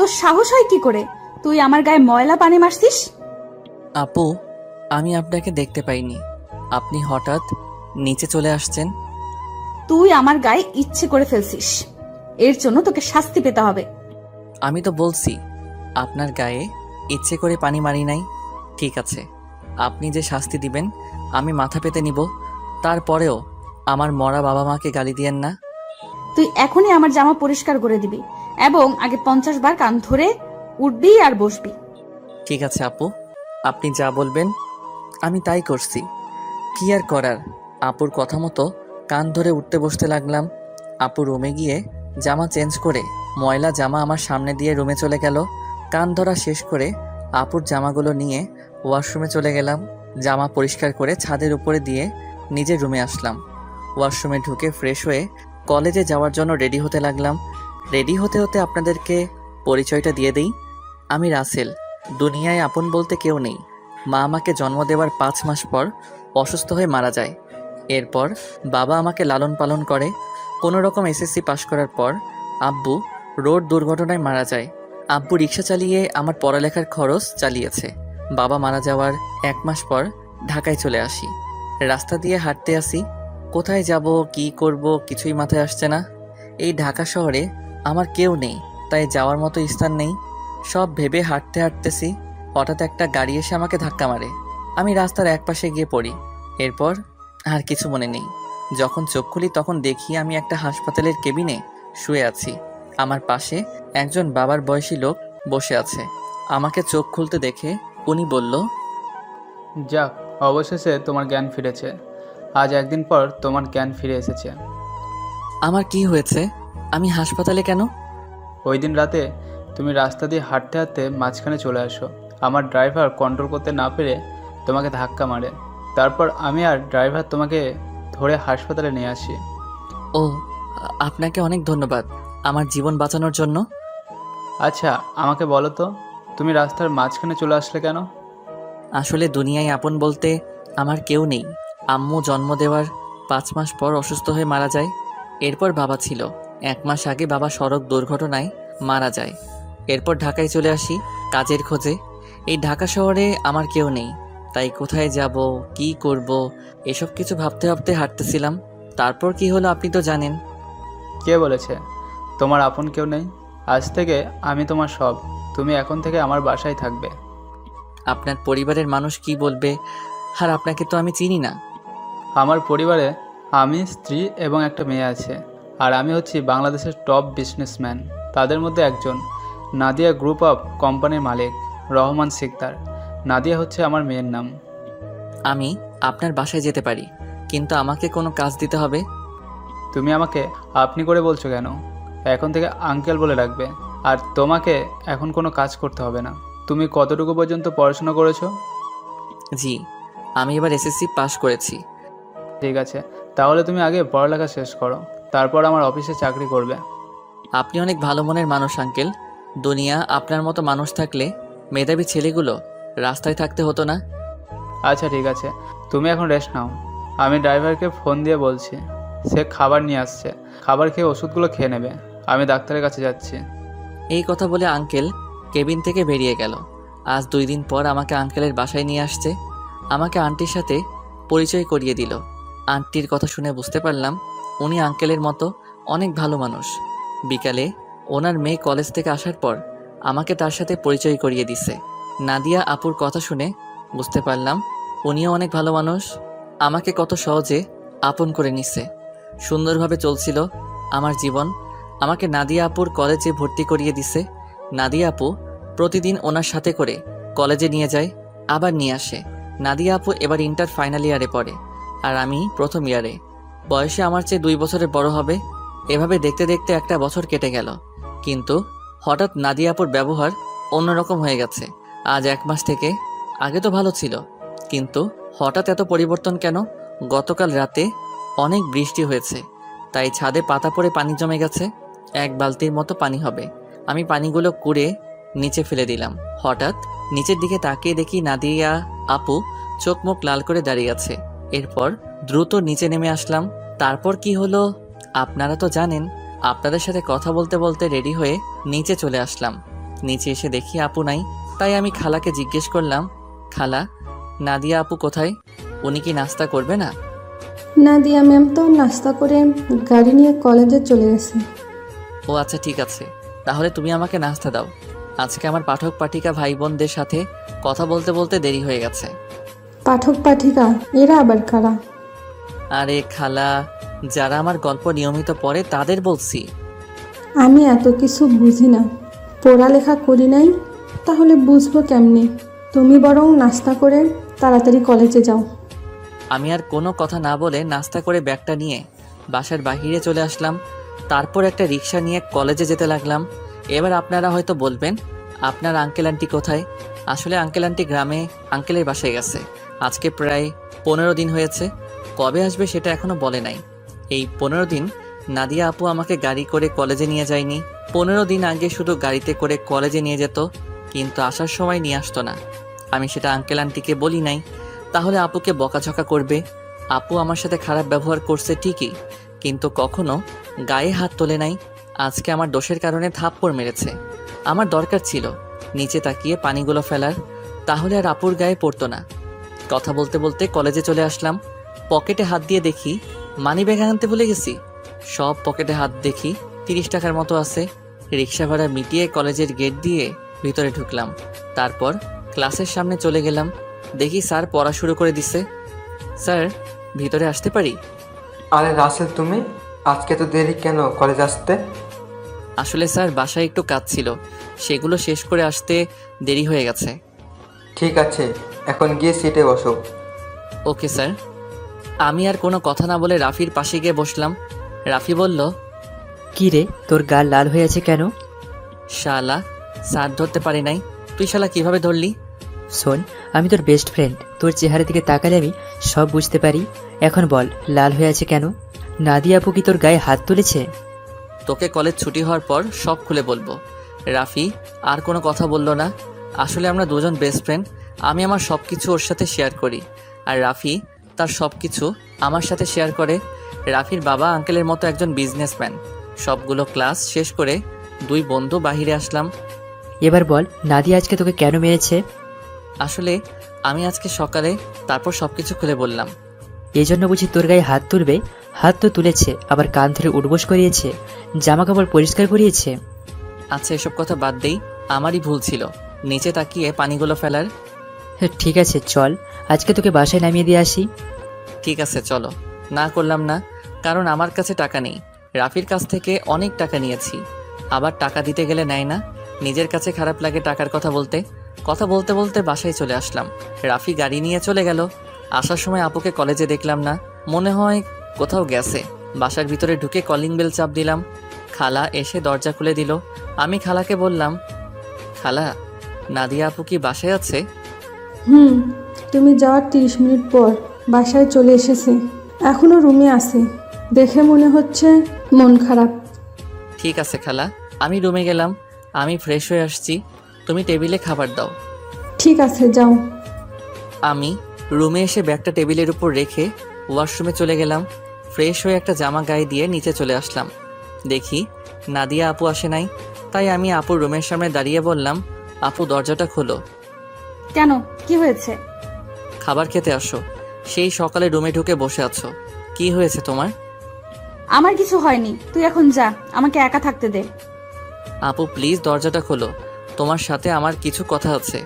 তোর সাহস হয় কি করে? তুই আমার গায়ে ময়লা পানি মারছিস? আপু, আমি আপনাকে দেখতে পাইনি। আপনি হঠাৎ নিচে চলে আসছেন। তুই আমার গায়ে ইচ্ছে করে ফেলছিস, এর জন্য তোকে শাস্তি পেতে হবে। আমি তো বলছি আপনার গায়ে ইচ্ছে করে পানি মারি নাই। ঠিক আছে, আপনি যে শাস্তি দিবেন আমি মাথা পেতে নিব। তারপরেও আমার মরা বাবা মাকে গালি দিয়েন না। তুই এখনই আমার জামা পরিষ্কার করে দিবি এবং আগে 50 বার কান ধরে উঠবি আর বসবি। ঠিক আছে আপু, আপনি যা বলবেন আমি তাই করছি। কি আর করার, আপুর কথা মতো কান ধরে উঠতে বসতে লাগলাম। আপু রুমে গিয়ে জামা চেঞ্জ করে ময়লা জামা আমার সামনে দিয়ে রুমে চলে গেল। কান ধরা শেষ করে আপুর জামাগুলো নিয়ে ওয়াশরুমে চলে গেলাম। জামা পরিষ্কার করে ছাদের উপরে দিয়ে নিজের রুমে আসলাম। ওয়াশরুমে ঢুকে ফ্রেশ হয়ে কলেজে যাওয়ার জন্য রেডি হতে লাগলাম। রেডি হতে হতে আপনাদেরকে পরিচয়টা দিয়ে দিই। আমি রাসেল। দুনিয়ায় আপন বলতে কেউ নেই। মা আমাকে জন্ম দেওয়ার 5 মাস পর অসুস্থ হয়ে মারা যায়। এরপর বাবা আমাকে লালন পালন করে। কোনো রকম এসএসসি পাশ করার পর আব্বু রোড দুর্ঘটনায় মারা যায়। আব্বু রিক্সা চালিয়ে আমার পড়ালেখার খরচ চালিয়েছে। বাবা মারা যাওয়ার 1 মাস পর ঢাকায় চলে আসি। রাস্তা দিয়ে হাঁটতে আসি, কোথায় যাব কি করব কিছুই মাথায় আসছে না। এই ঢাকা শহরে আমার কেউ নেই, তাই যাওয়ার মতো স্থান নেই। সব ভেবে হাঁটতে হাঁটতেছি, হঠাৎ একটা গাড়ি এসে আমাকে ধাক্কা মারে। আমি রাস্তার একপাশে গিয়ে পড়ি। এরপর আর কিছু মনে নেই। যখন চোখ খুলি তখন দেখি আমি একটা হাসপাতালের কেবিনে শুয়ে আছি। আমার পাশে একজন বাবার বয়সী লোক বসে আছে। আমাকে চোখ খুলতে দেখে উনি বলল, যাক, অবশেষে তোমার জ্ঞান ফিরেছে। আজ একদিন পর তোমার জ্ঞান ফিরে এসেছে। আমার কি হয়েছে? আমি হাসপাতালে কেন? ওই দিন রাতে তুমি রাস্তা দিয়ে হাঁটতে হাঁটতে মাঝখানে চলে আসো। আমার ড্রাইভার কন্ট্রোল করতে না পেরে তোমাকে ধাক্কা মারে। তারপর আমি আর ড্রাইভার তোমাকে ধরে হাসপাতালে নিয়ে আসি। ও, আপনাকে অনেক ধন্যবাদ আমার জীবন বাঁচানোর জন্য। আচ্ছা, আমাকে বলো তো, তুমি রাস্তার মাঝখানে চলে আসলে কেন? আসলে দুনিয়ায় আপন বলতে আমার কেউ নেই। আম্মু জন্ম দেওয়ার 5 মাস পর অসুস্থ হয়ে মারা যায়। এরপর বাবা ছিল। 1 মাস আগে বাবা সড়ক দুর্ঘটনায় মারা যায়। এরপর ঢাকায় চলে আসি কাজের খোঁজে। এই ঢাকা শহরে আমার কেউ নেই, তাই কোথায় যাব কি করব এসব কিছু ভাবতে ভাবতে হাঁটতেছিলাম। তারপর কি হলো আপনি তো জানেন। কে বলেছে তোমার আপন কেউ নেই? আজ থেকে আমি তোমার সব। তুমি এখন থেকে আমার বাসায় থাকবে। আপনার পরিবারের মানুষ কি বলবে? আর আপনাকে তো আমি চিনি না। আমার পরিবারে আমি, স্ত্রী এবং একটা মেয়ে আছে। আর আমি হচ্ছি বাংলাদেশের টপ বিজনেসম্যান। তাদের মধ্যে একজন নাদিয়া গ্রুপ অফ কোম্পানির মালিক রহমান সিকদার। নাদিয়া হচ্ছে আমার মেয়ের নাম। আমি আপনার বাসায় যেতে পারি, কিন্তু আমাকে কোনো কাজ দিতে হবে। তুমি আমাকে আপনি করে বলছো কেন? এখন থেকে আঙ্কেল বলে রাখবে। আর তোমাকে এখন কোনো কাজ করতে হবে না। তুমি কতটুকু পর্যন্ত পড়াশোনা করেছো? জি, আমি এবার এসএসসি পাশ করেছি। ঠিক আছে, তাহলে তুমি আগে পড়ালেখা শেষ করো, তারপর আমার অফিসে চাকরি করবে। আপনি অনেক ভালো মনের মানুষ আঙ্কেল। দুনিয়া আপনার মতো মানুষ থাকলে মেধাবী ছেলেগুলো রাস্তায় থাকতে হতো না। আচ্ছা ঠিক আছে, তুমি এখন রেস্ট নাও। আমি ড্রাইভারকে ফোন দিয়ে বলছি, সে খাবার নিয়ে আসছে। খাবার খেয়ে ওষুধগুলো খেয়ে নেবে। আমি ডাক্তারের কাছে যাচ্ছি। এই কথা বলে আঙ্কেল কেবিন থেকে বেরিয়ে গেল। আজ 2 দিন পর আমাকে আঙ্কেলের বাসায় নিয়ে আসছে। আমাকে আন্টির সাথে পরিচয় করিয়ে দিল। আন্টির কথা শুনে বুঝতে পারলাম উনি আঙ্কেলের মতো অনেক ভালো মানুষ। বিকালে ওনার মেয়ে কলেজ থেকে আসার পর আমাকে তার সাথে পরিচয় করিয়ে দিছে। নাদিয়া আপুর কথা শুনে বুঝতে পারলাম উনিও অনেক ভালো মানুষ। আমাকে কত সহজে আপন করে নিছে। সুন্দরভাবে চলছিল আমার জীবন। আমাকে নাদিয়া আপুর কলেজে ভর্তি করিয়ে দিছে। নাদিয়া আপু প্রতিদিন ওনার সাথে করে কলেজে নিয়ে যায়, আবার নিয়ে আসে। নাদিয়া আপু এবার ইন্টার ফাইনাল ইয়ারে পড়ে, আর আমি প্রথম ইয়ারে। বয়সে আমার চেয়ে 2 বছরের বড় হবে। এভাবে দেখতে দেখতে একটা বছর কেটে গেল, কিন্তু হঠাৎ নাদিয়া আপুর ব্যবহার অন্যরকম হয়ে গেছে। আজ 1 মাস থেকে। আগে তো ভালো ছিল, কিন্তু হঠাৎ এত পরিবর্তন কেন? গতকাল রাতে অনেক বৃষ্টি হয়েছে, তাই ছাদে পাতা পড়ে পানি জমে গেছে। 1 বালতির মতো পানি হবে। আমি পানিগুলো কুড়ে নিচে ফেলে দিলাম। হঠাৎ নিচের দিকে তাকিয়ে দেখি নাদিয়া আপু চোখ মুখ লাল করে দাঁড়িয়ে আছে। এরপর দ্রুত নিচে নেমে আসলাম। তারপর কি হলো আপনারা তো জানেন। আপনাদের সাথে কথা বলতে বলতে রেডি হয়ে নিচে চলে আসলাম। নিচে এসে দেখি আপু নাই, তাই আমি খালাকে জিজ্ঞেস করলাম, খালা, নাদিয়া আপু কোথায়? উনি কি নাস্তা করবে না? নাদিয়া ম্যাম তো নাস্তা করে গাড়ি নিয়ে কলেজে চলে গেছে। ও আচ্ছা, ঠিক আছে, তাহলে তুমি আমাকে নাস্তা দাও। আজকে আমার পাঠক পাঠিকা ভাই বোনদের সাথে কথা বলতে বলতে দেরি হয়ে গেছে। পাঠক পাঠিকা এরা আবার কারা? আরে খালা, যারা আমার গল্প নিয়মিত পড়ে তাদের বলছি। আমি এত কিছু বুঝি না, পড়ালেখা করি নাই, তাহলে বুঝবো কেমনে? তুমি বরং নাস্তা করে তাড়াতাড়ি কলেজে যাও। আমি আর কোনো কথা না বলে নাস্তা করে ব্যাগটা নিয়ে বাসার বাহিরে চলে আসলাম। তারপর একটা রিক্সা নিয়ে কলেজে যেতে লাগলাম। এবার আপনারা হয়তো বলবেন, আপনার আঙ্কেল আন্টি কোথায়? আসলে আঙ্কেল আন্টি গ্রামে আঙ্কেলের বাসায় গেছে। আজকে প্রায় 15 দিন হয়েছে। কবে আসবে সেটা এখনো বলে নাই। এই 15 দিন নাদিয়া আপু আমাকে গাড়ি করে কলেজে নিয়ে যায়নি। 15 দিন আগে শুধু গাড়িতে করে কলেজে নিয়ে যেত, কিন্তু আসার সময় নিয়ে আসতো না। আমি সেটা আঙ্কেল আন্টিকে বলি নাই, তাহলে আপুকে বকাঝকা করবে। আপু আমার সাথে খারাপ ব্যবহার করছে ঠিকই, কিন্তু কখনো গায়ে হাত তোলে নাই। আজকে আমার দোষের কারণে থাপ্পড় মেরেছে। আমার দরকার ছিল নিচে তাকিয়ে পানিগুলো ফেলার, তাহলে আর আপুর গায়ে পড়তো না। কথা বলতে বলতে কলেজে চলে আসলাম। পকেটে হাত দিয়ে দেখি মানিব্যাগ আনতে ভুলে গেছি। সব পকেটে হাত দেখি 30 টাকার মতো আছে। রিক্সা ভাড়া মিটিয়ে কলেজের গেট দিয়ে ভিতরে ঢুকলাম। তারপর ক্লাসের সামনে চলে গেলাম। দেখি স্যার পড়া শুরু করে দিছে। স্যার, ভিতরে আসতে পারি? আরে রাসেল, তুমি আজকে তো দেরি কেন কলেজ আসতে? আসলে স্যার বাসায় একটু কাজ ছিল, সেগুলো শেষ করে আসতে দেরি হয়ে গেছে। ঠিক আছে, এখন গিয়ে সিটে বসো। Okay sir. আমি আর কোনো কথা না বলে রাফির পাশে গিয়ে বসলাম। রাফি বলল, কি রে, তোর গাল লাল হয়ে আছে কেন? শালা, স্যার ধরতে পারি নাই। তুই শালা কিভাবে ধরলি? শোন, আমি তোর বেস্ট ফ্রেন্ড, তোর চেহারা দিকে তাকালে আমি সব বুঝতে পারি। এখন বল, লাল হয়ে আছে কেন? নাদিয়া আপু কি তোর গায়ে হাত তুলেছে? তোকে কলেজ ছুটি হওয়ার পর সব খুলে বলবো। রাফি আর কোনো কথা বলল না। আসলে আমরা দুজন বেস্ট ফ্রেন্ড। আমি আমার সব কিছু ওর সাথে শেয়ার করি, আর রাফি তার সব কিছু আমার সাথে শেয়ার করে। রাফির বাবা আঙ্কেলের মতো একজন বিজনেসম্যান। সবগুলো ক্লাস শেষ করে দুই বন্ধু বাহিরে আসলাম। এবার বল, নাদিয়া আজকে তোকে কেন মেরেছে? আসলে আমি আজকে সকালে, তারপর সব কিছু খুলে বললাম। এই জন্য বুঝি তোর গায়ে হাত তুলবে? হাত তো তুলেছে, আবার কান ধরে উঠবোস করিয়েছে, জামা কাপড় পরিষ্কার করিয়েছে। আচ্ছা, এসব কথা বাদ দেই, আমারই ভুল ছিল নিচে তাকিয়ে পানিগুলো ফেলার। হ্যাঁ ঠিক আছে, চল আজকে তোকে বাসায় নামিয়ে দিয়ে আসি। ঠিক আছে চলো। না করলাম না, কারণ আমার কাছে টাকা নেই। রাফির কাছ থেকে অনেক টাকা নিয়েছি, আবার টাকা দিতে গেলে নেয় না। নিজের কাছে খারাপ লাগে টাকার কথা বলতে। কথা বলতে বলতে বাসায় চলে আসলাম। রাফি গাড়ি নিয়ে চলে গেল। আসার সময় আপুকে কলেজে দেখলাম না, মনে হয় কোথাও গেছে। বাসার ভিতরে ঢুকে কলিং বেল চাপ দিলাম। খালা এসে দরজা খুলে দিল। আমি খালাকে বললাম, খালা, নাদিয়া আপু কি বাসায় আছে? তুমি যাওয়ার 30 মিনিট পর বাসায় চলে এসেছে, এখনো রুমে আছে। দেখে মনে হচ্ছে মন খারাপ। ঠিক আছে খালা, আমি রুমে গেলাম। আমি ফ্রেশ হয়ে আসছি, তুমি টেবিলে খাবার দাও। ঠিক আছে, যাও। আমি রুমে এসে ব্যাগটা টেবিলের উপর রেখে ওয়াশরুমে চলে গেলাম। ফ্রেশ হয়ে একটা জামা গায়ে দিয়ে নিচে চলে আসলাম। দেখি নাদিয়া আপু আসে নাই, তাই আমি আপুর রুমের সামনে দাঁড়িয়ে বললাম, আপু দরজাটা খোলো। কেন, কি হয়েছে? খাবার খেতে আসো। সেই সকালে রুমে ঢুকে বসে আছো, কি হয়েছে তোমার? আমার কিছু হয়নি, তুই এখন যা, আমাকে একা থাকতে দে। আপু প্লিজ দরজাটা খোলো, তোমার সাথে আমার কিছু কথা আছে।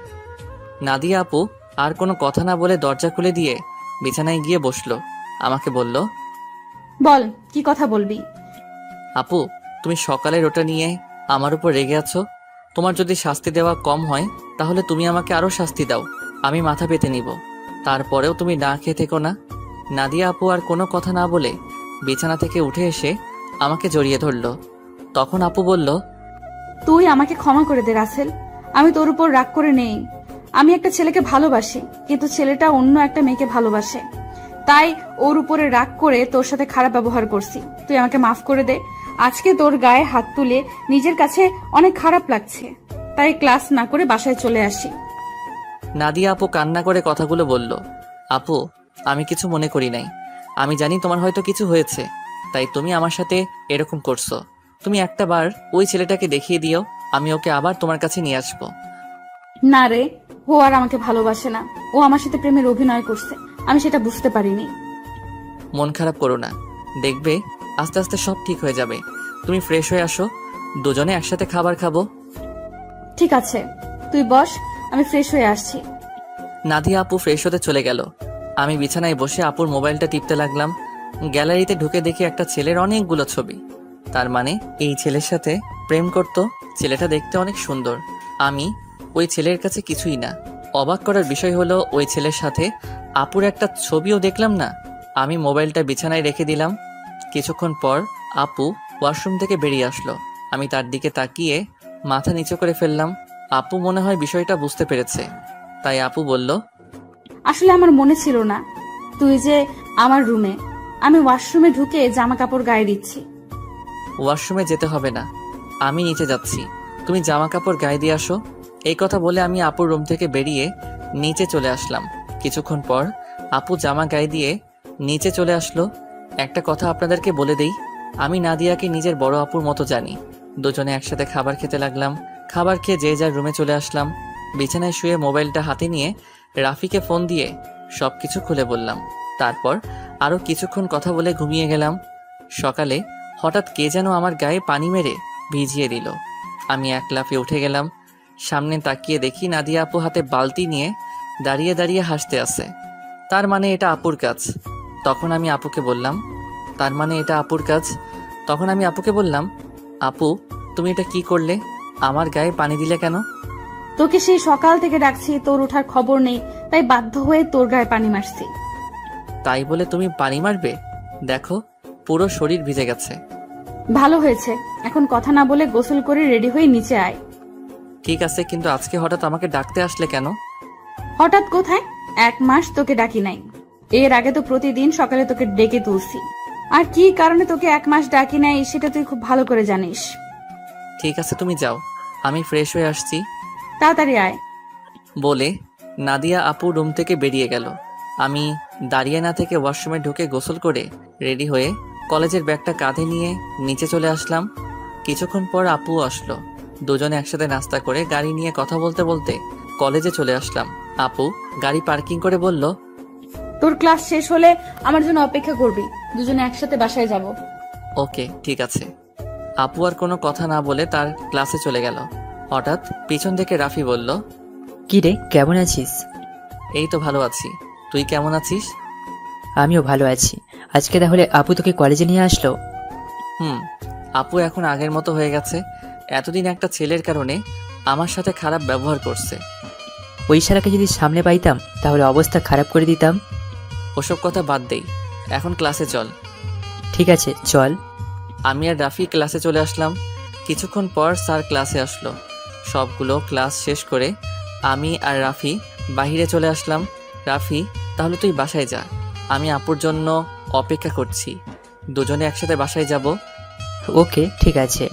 নাদিয়া আপু আর কোনো কথা না বলে দরজা খুলে দিয়ে বিছানায় গিয়ে বসলো। আমাকে বলল, বল, কি কথা বলবি? আপু তুমি সকালের ওটা নিয়ে আমার উপর রেগে আছো। তোমার যদি শাস্তি দেওয়া কম হয় তাহলে তুমি আমাকে আরও শাস্তি দাও, আমি মাথা পেতে নিব। তারপরেও তুমি না খেয়ে থেকো না। নাদিয়া আপু আর কোনো কথা না বলে বিছানা থেকে উঠে এসে আমাকে জড়িয়ে ধরল। তখন আপু বলল, তুই আমাকে ক্ষমা করে দে রাসেল, আমি তোর উপর রাগ করে নেই। আমি একটা ছেলেকে ভালোবাসি, কিন্তু ছেলেটা অন্য একটা মেয়েকে ভালোবাসে, তাই ওর উপরে রাগ করে তোর সাথে খারাপ ব্যবহার করছি। তুই আমাকে মাফ করে দে। আজকে তোর গায়ে হাত তুলে নিজের কাছে অনেক খারাপ লাগছে, তাই ক্লাস না করে বাসায় চলে আসি। নাদিয়া আপু কান্না করে কথাগুলো বলল। আপু আমি কিছু মনে করি নাই, আমি জানি তোমার হয়তো কিছু হয়েছে, তাই তুমি আমার সাথে এরকম করছো। তুমি একটা বার ওই ছেলেটাকে দেখিয়ে দিও, আমি ওকে আবার তোমার কাছে নিয়ে আসবো। না রে, ও আর আমাকে ভালোবাসে না। ও আমার সাথে প্রেমের অভিনয় করছে, আমি সেটা বুঝতে পারিনি। মন খারাপ করো না, দেখবে আস্তে আস্তে সব ঠিক হয়ে যাবে। তুমি ফ্রেশ হয়ে আসো, দুজনে একসাথে খাবার খাবো। ঠিক আছে, তুই বস, আমি ফ্রেশ হয়ে আসছি। নাদিয়া আপু ফ্রেশ হতে চলে গেল। আমি বিছানায় বসে আপুর মোবাইলটা টিপতে লাগলাম। গ্যালারিতে ঢুকে দেখি একটা ছেলের অনেকগুলো ছবি। তার মানে এই ছেলের সাথে প্রেম করত। ছেলেটা দেখতে অনেক সুন্দর। আমি ওই ছেলের কাছে কিছুই না। অবাক করার বিষয় হলো ওই ছেলের সাথে আপুর একটা ছবিও দেখলাম না। আমি মোবাইলটা বিছানায় রেখে দিলাম। কিছুক্ষণ পর আপু ওয়াশরুম থেকে বেরিয়ে আসলো। আমি তার দিকে তাকিয়ে মাথা নিচু করে ফেললাম। আপু মনে হয় বিষয়টা বুঝতে পেরেছে, তাই আপু বলল, আসলে আমার মনে ছিল না তুই যে আমার রুমে। আমি ওয়াশরুমে ঢুকে জামা কাপড় গায়ে দিচ্ছি। ওয়াশরুমে যেতে হবে না, আমি নিচে যাচ্ছি, তুমি জামা কাপড় গায়ে দিয়ে আসো। এই কথা বলে আমি আপুর রুম থেকে বেরিয়ে নিচে চলে আসলাম। কিছুক্ষণ পর আপু জামা গায়ে দিয়ে নিচে চলে আসলো। একটা কথা আপনাদেরকে বলে দেই, আমি নাদিয়াকে নিজের বড় আপুর মতো জানি। দুজনে একসাথে খাবার খেতে লাগলাম। খাবার খেয়ে যে যার রুমে চলে আসলাম। বিছানায় শুয়ে মোবাইলটা হাতে নিয়ে রাফিকে ফোন দিয়ে সবকিছু খুলে বললাম। তারপর আরও কিছুক্ষণ কথা বলে ঘুমিয়ে গেলাম। সকালে হঠাৎ কে যেন আমার গায়ে পানি মেরে ভিজিয়ে দিল। আমি এক লাফে উঠে গেলাম। সামনে তাকিয়ে দেখি নাদিয়া আপু হাতে বালতি নিয়ে দাঁড়িয়ে দাঁড়িয়ে হাসতে আছে। তার মানে এটা আপুর কাজ। তখন আমি আপুকে বললাম, আপু তুমি এটা কি করলে? আমার গায়ে পানি দিলে কেন? তোকে সেই সকাল থেকে ডাকছি, তোর ওঠার খবর নেই, তাই বাধ্য হয়ে তোর গায়ে পানি মারছি। তাই বলে তুমি পানি মারবে? দেখো পুরো শরীর ভিজে গেছে। ভালো হয়েছে, এখন কথা না বলে গোসল করে রেডি হয়ে নিচে আয়। ঠিক আছে, কিন্তু আজকে হঠাৎ আমাকে ডাকতে আসলে কেন? হঠাৎ কোথায়, 1 মাস তোকে ডাকি নাই। এর আগে তো প্রতিদিন সকালে তোকে ডেকে তুলছি। আর কি কারণে তোকে 1 মাস ডাকি নাই সেটা তুই খুব ভালো করে জানিস। ঠিক আছে তুমি যাও, আমি ফ্রেশ হয়ে আসছি। তাড়াতাড়ি আয়। বলে নাদিয়া আপু রুম থেকে বেরিয়ে গেল। আমি দাঁড়িয়ে না থেকে ওয়াশরুমে ঢুকে গোসল করে রেডি হয়ে কলেজের ব্যাগটা কাঁধে নিয়ে নিচে চলে আসলাম। কিছুক্ষণ পর আপু আসলো। দুজনে একসাথে নাস্তা করে গাড়ি নিয়ে কথা বলতে বলতে কলেজে চলে আসলাম। আপু গাড়ি পার্কিং করে বলল, তোর ক্লাস শেষ হলে আমার জন্য অপেক্ষা করবি, দুজনে একসাথে বাসায় যাব। ওকে ঠিক আছে। আপু আর কোনো কথা না বলে তার ক্লাসে চলে গেল। হঠাৎ পিছন থেকে রাফি বলল, কি রে, কেমন আছিস? এই তো ভালো আছি, তুই কেমন আছিস? আমিও ভালো আছি। আজকে তাহলে আপু তোকে কলেজে নিয়ে আসলো? আপু এখন আগের মতো হয়ে গেছে। এতদিন একটা ছেলের কারণে আমার সাথে খারাপ ব্যবহার করছে। ওই শালাকে যদি সামনে পাইতাম তাহলে অবস্থা খারাপ করে দিতাম। ওসব কথা বাদ দেই, এখন ক্লাসে চল। ঠিক আছে চল। আমি আর রাফি ক্লাসে চলে আসলাম। কিছুক্ষণ পর স্যার ক্লাসে আসলো। সবগুলো ক্লাস শেষ করে আমি আর রাফি বাইরে চলে আসলাম। রাফি, তাহলে তুই বাসায় যা, আমি আপুর জন্য অপেক্ষা করছি। দুজনে একসাথে বাসায় যাব। ওকে ঠিক আছে।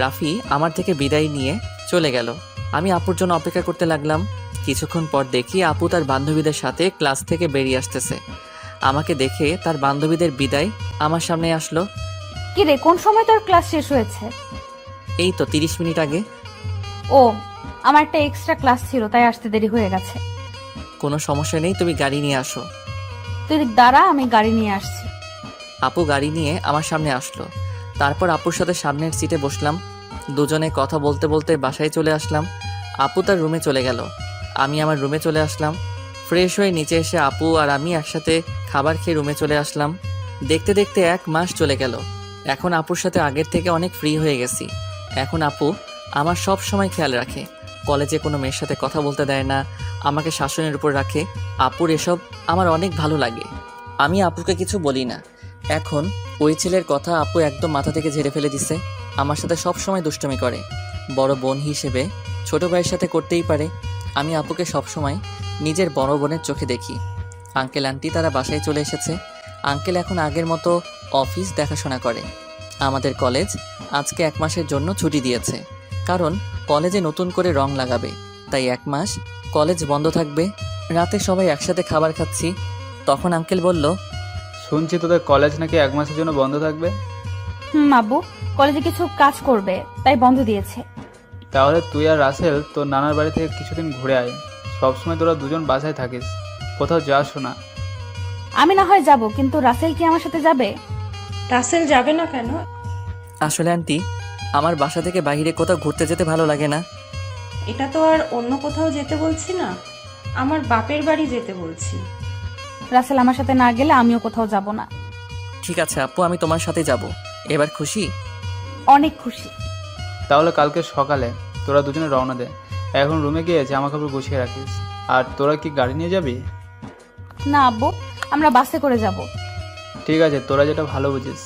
রাফি আমার থেকে বিদায় নিয়ে চলে গেল। আমি আপুর জন্য অপেক্ষা করতে লাগলাম। কিছুক্ষণ পর দেখি আপু তার বান্ধবীদের সাথে ক্লাস থেকে বেরিয়ে আসতেছে। আমাকে দেখে তার বান্ধবীদের বিদায় আমার সামনে আসলো। কি রে, কোন সময় তোর ক্লাস শেষ হয়েছে? এই তো 30 মিনিট আগে। ও, আমার একটা এক্সট্রা ক্লাস ছিল তাই আসতে দেরি হয়ে গেছে। কোনো সমস্যা নেই, তুমি গাড়ি নিয়ে আসো। তুই দাঁড়া, আমি গাড়ি নিয়ে আসছি। আপু গাড়ি নিয়ে আমার সামনে আসলো। তারপর আপুর সাথে সামনের সিটে বসলাম। দুজনে কথা বলতে বলতে বাসায় চলে আসলাম। আপু তার রুমে চলে গেল, আমি আমার রুমে চলে আসলাম। ফ্রেশ হয়ে নিচে এসে আপু আর আমি একসাথে খাবার খেয়ে রুমে চলে আসলাম। দেখতে দেখতে 1 মাস চলে গেল। এখন আপুর সাথে আগের থেকে অনেক ফ্রি হয়ে গেছি। এখন আপু আমার সব সময় খেয়াল রাখে। কলেজে কোনো মেয়ের সাথে কথা বলতে দেয় না, আমাকে শাসনের উপর রাখে। আপুর এসব আমার অনেক ভালো লাগে। আমি আপুকে কিছু বলি না। এখন ওই ছেলের কথা আপু একদম মাথা থেকে ঝেড়ে ফেলে দিছে। আমার সাথে সব সময় দুষ্টুমি করে। বড় বোন হিসেবে ছোট ভাইয়ের সাথে করতেই পারে। আমি আপুকে সবসময় নিজের বড় বোনের চোখে দেখি। আঙ্কেল আন্টি তারা বাসায় চলে এসেছে। আঙ্কেল এখন আগের মতো অফিস দেখাশোনা করে। আমাদের কলেজ আজকে 1 মাসের জন্য ছুটি দিয়েছে, কারণ কলেজে নতুন করে রং লাগাবে, তাই 1 মাস কলেজ বন্ধ থাকবে। রাতে সবাই একসাথে খাবার খাচ্ছি, তখন আঙ্কেল বলল, শুনছি তোদের কলেজ নাকি 1 মাসের জন্য বন্ধ থাকবে। আব্বু কলেজে কিছু কাজ করবে তাই বন্ধ দিয়েছে। তাহলে তুই আর রাসেল তোর নানার বাড়ি থেকে কিছুদিন ঘুরে আয়। সবসময় তোরা দুজন বাসায় থাকিস, কোথাও যাস না। আমি না হয় যাব, কিন্তু রাসেল কি আমার সাথে যাবে? রাসেল যাবে না কেন? আসলে আন্টি, আমার বাসা থেকে বাইরে কোথাও ঘুরতে যেতে ভালো লাগে না। এটা তো আর অন্য কোথাও যেতে বলছি না, আমার বাপের বাড়ি যেতে বলছি। রাসেল আমার সাথে না গেলে আমিও কোথাও যাব না। ঠিক আছে আপু, আমি তোমার সাথে যাব। এবার খুশি? অনেক খুশি। তাহলে কালকে সকালে তোরা দুজনে রওনা দে। এখন রুমে গিয়ে জামা কাপড় গুছিয়ে রাখিস। আর তোরা কি গাড়ি নিয়ে যাবি? না আব্বু, আমরা বাসে করে যাব। ঠিক আছে, তোরা যেটা ভালো বুঝিস।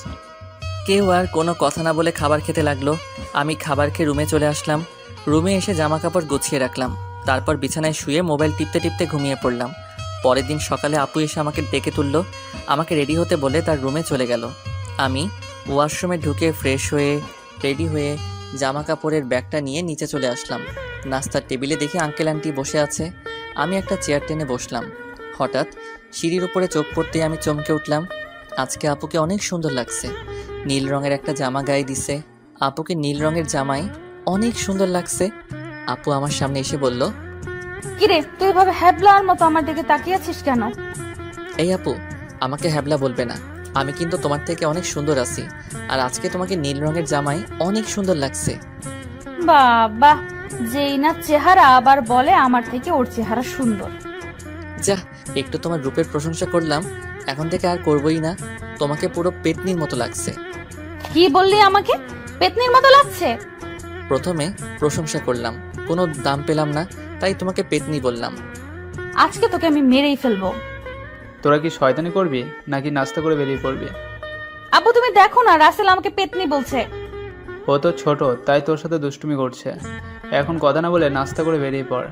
কেউ আর কোনো কথা না বলে খাবার খেতে লাগলো। আমি খাবার খেয়ে রুমে চলে আসলাম। রুমে এসে জামা কাপড় গুছিয়ে রাখলাম। তারপর বিছানায় শুয়ে মোবাইল টিপতে টিপতে ঘুমিয়ে পড়লাম। পরের দিন সকালে আপু এসে আমাকে ডেকে তুললো। আমাকে রেডি হতে বলে তার রুমে চলে গেল। আমি ওয়াশরুমে ঢুকে ফ্রেশ হয়ে রেডি হয়ে জামা কাপড়ের ব্যাগটা নিয়ে নিচে চলে আসলাম। নাস্তার টেবিলে দেখি আঙ্কেল আন্টি বসে আছে। আমি একটা চেয়ার টেনে বসলাম। হঠাৎ সিঁড়ির উপরে চোখ পড়তেই আমি চমকে উঠলাম। আজকে আপুকে অনেক সুন্দর লাগছে। নীল রঙের একটা জামা গায়ে দিছে। আপুকে নীল রঙের জামায় অনেক সুন্দর লাগছে। আপু আমার সামনে এসে বলল, কিরে, তুই এভাবে হ্যাবলার মতো আমার দিকে তাকিয়ে আছিস কেন? এই আপু, আমাকে হ্যাবলা বলবে না। আমি কিন্তু তোমার থেকে অনেক সুন্দর আছি। আর আজকে তোমাকে নীল রঙের জামায় অনেক সুন্দর লাগছে। বাবা, যেই না চেহারা আবার বলে আমার থেকে ওর চেহারা সুন্দর। যা, একটু তোমার রূপের প্রশংসা করলাম, এখন থেকে আর করবই না। তোমাকে পুরো পেতনির মতো লাগছে। কি বললি আমাকে পেতনির মতো লাগছে? প্রথমে প্রশংসা করলাম, কোনো দাম পেলাম না, তাই তোমাকে পেতনি বললাম। আজকে তোকে আমি মেরেই ফেলবো। তোরা কি শয়তানি করবি নাকি নাস্তা করে বেরিয়ে পড়বি? আব্বু তুমি দেখো না, রাসেল আমাকে পেতনি বলছে। ও তো ছোট, তাই তোর সাথে দুষ্টুমি করছে। এখন কথা না বলে নাস্তা করে বেরিয়ে পড়।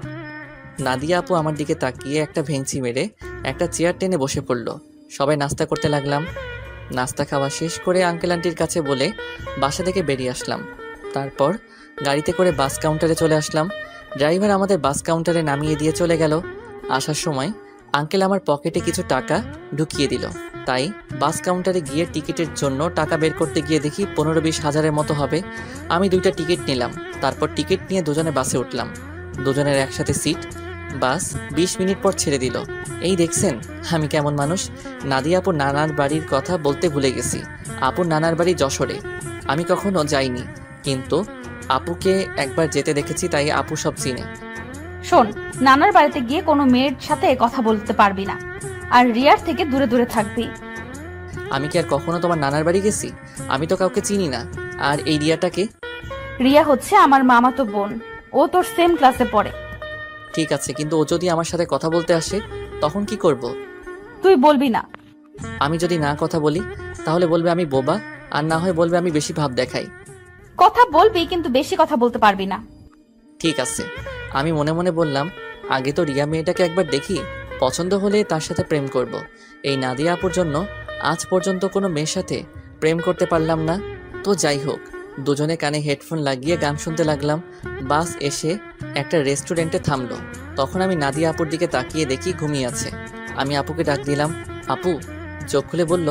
নাদিয়া আপু আমার দিকে তাকিয়ে একটা ভেঙচি মেরে একটা চেয়ার টেনে বসে পড়ল। সবাই নাস্তা করতে লাগলাম। নাস্তা খাওয়া শেষ করে আঙ্কেল আন্টির কাছে বলে বাসা থেকে বেরিয়ে আসলাম। তারপর গাড়িতে করে বাস কাউন্টারে চলে আসলাম। ড্রাইভার আমাদের বাস কাউন্টারে নামিয়ে দিয়ে চলে গেল। আসার সময় আঙ্কেল আমার পকেটে কিছু টাকা ঢুকিয়ে দিল। তাই বাস কাউন্টারে গিয়ে টিকিটের জন্য টাকা বের করতে গিয়ে দেখি 15-20 হাজারের মতো হবে। আমি 2টা টিকিট নিলাম। তারপর টিকিট নিয়ে দুজনে বাসে উঠলাম। দুজনের একসাথে সিট। বাস 20 মিনিট পর ছেড়ে দিল। এই দেখছেন আমি কেমন মানুষ। নাদিয়া আপুর নানার বাড়ির কথা বলতে ভুলে গেছি। আপুর নানার বাড়ি যশোরে। আমি কখনো যাইনি, কিন্তু আপুকে একবার যেতে দেখেছি, তাই আপু সব চিনে। শোন, নানার বাড়িতে গিয়ে কোনো মেয়ের সাথে কথা বলতে পারবি না, আর রিয়ার থেকে দূরে দূরে থাকবি। আমি কি আর কখনো তোমার নানার বাড়ি গেছি? আমি তো কাউকে চিনি না। আর এই রিয়াটাকে? রিয়া হচ্ছে আমার মামাতো বোন, ও তোর সেম ক্লাসে পড়ে। ঠিক আছে, কিন্তু ও যদি আমার সাথে কথা বলতে আসে তখন কি করব? তুই বলবি না। আমি যদি না কথা বলি তাহলে বলবে আমি বোবা, আর না হয় বলবে আমি বেশি ভাব দেখাই। কথা বলবি, কিন্তু বেশি কথা বলতে পারবি না। ঠিক আছে। আমি মনে মনে বললাম, আগে তো রিয়া মেয়েটাকে একবার দেখি, পছন্দ হলে তার সাথে প্রেম করব। এই নাদিয়া আপুর জন্য আজ পর্যন্ত কোনো মেয়ের সাথে প্রেম করতে পারলাম না। তো যাই হোক, দুজনে কানে হেডফোন লাগিয়ে গান শুনতে লাগলাম। বাস এসে একটা রেস্টুরেন্টে থামলো। তখন আমি নাদিয়া আপুর দিকে তাকিয়ে দেখি ঘুমিয়ে আছে। আমি আপুকে ডাক দিলাম, আপু। চোখ খুলে বলল,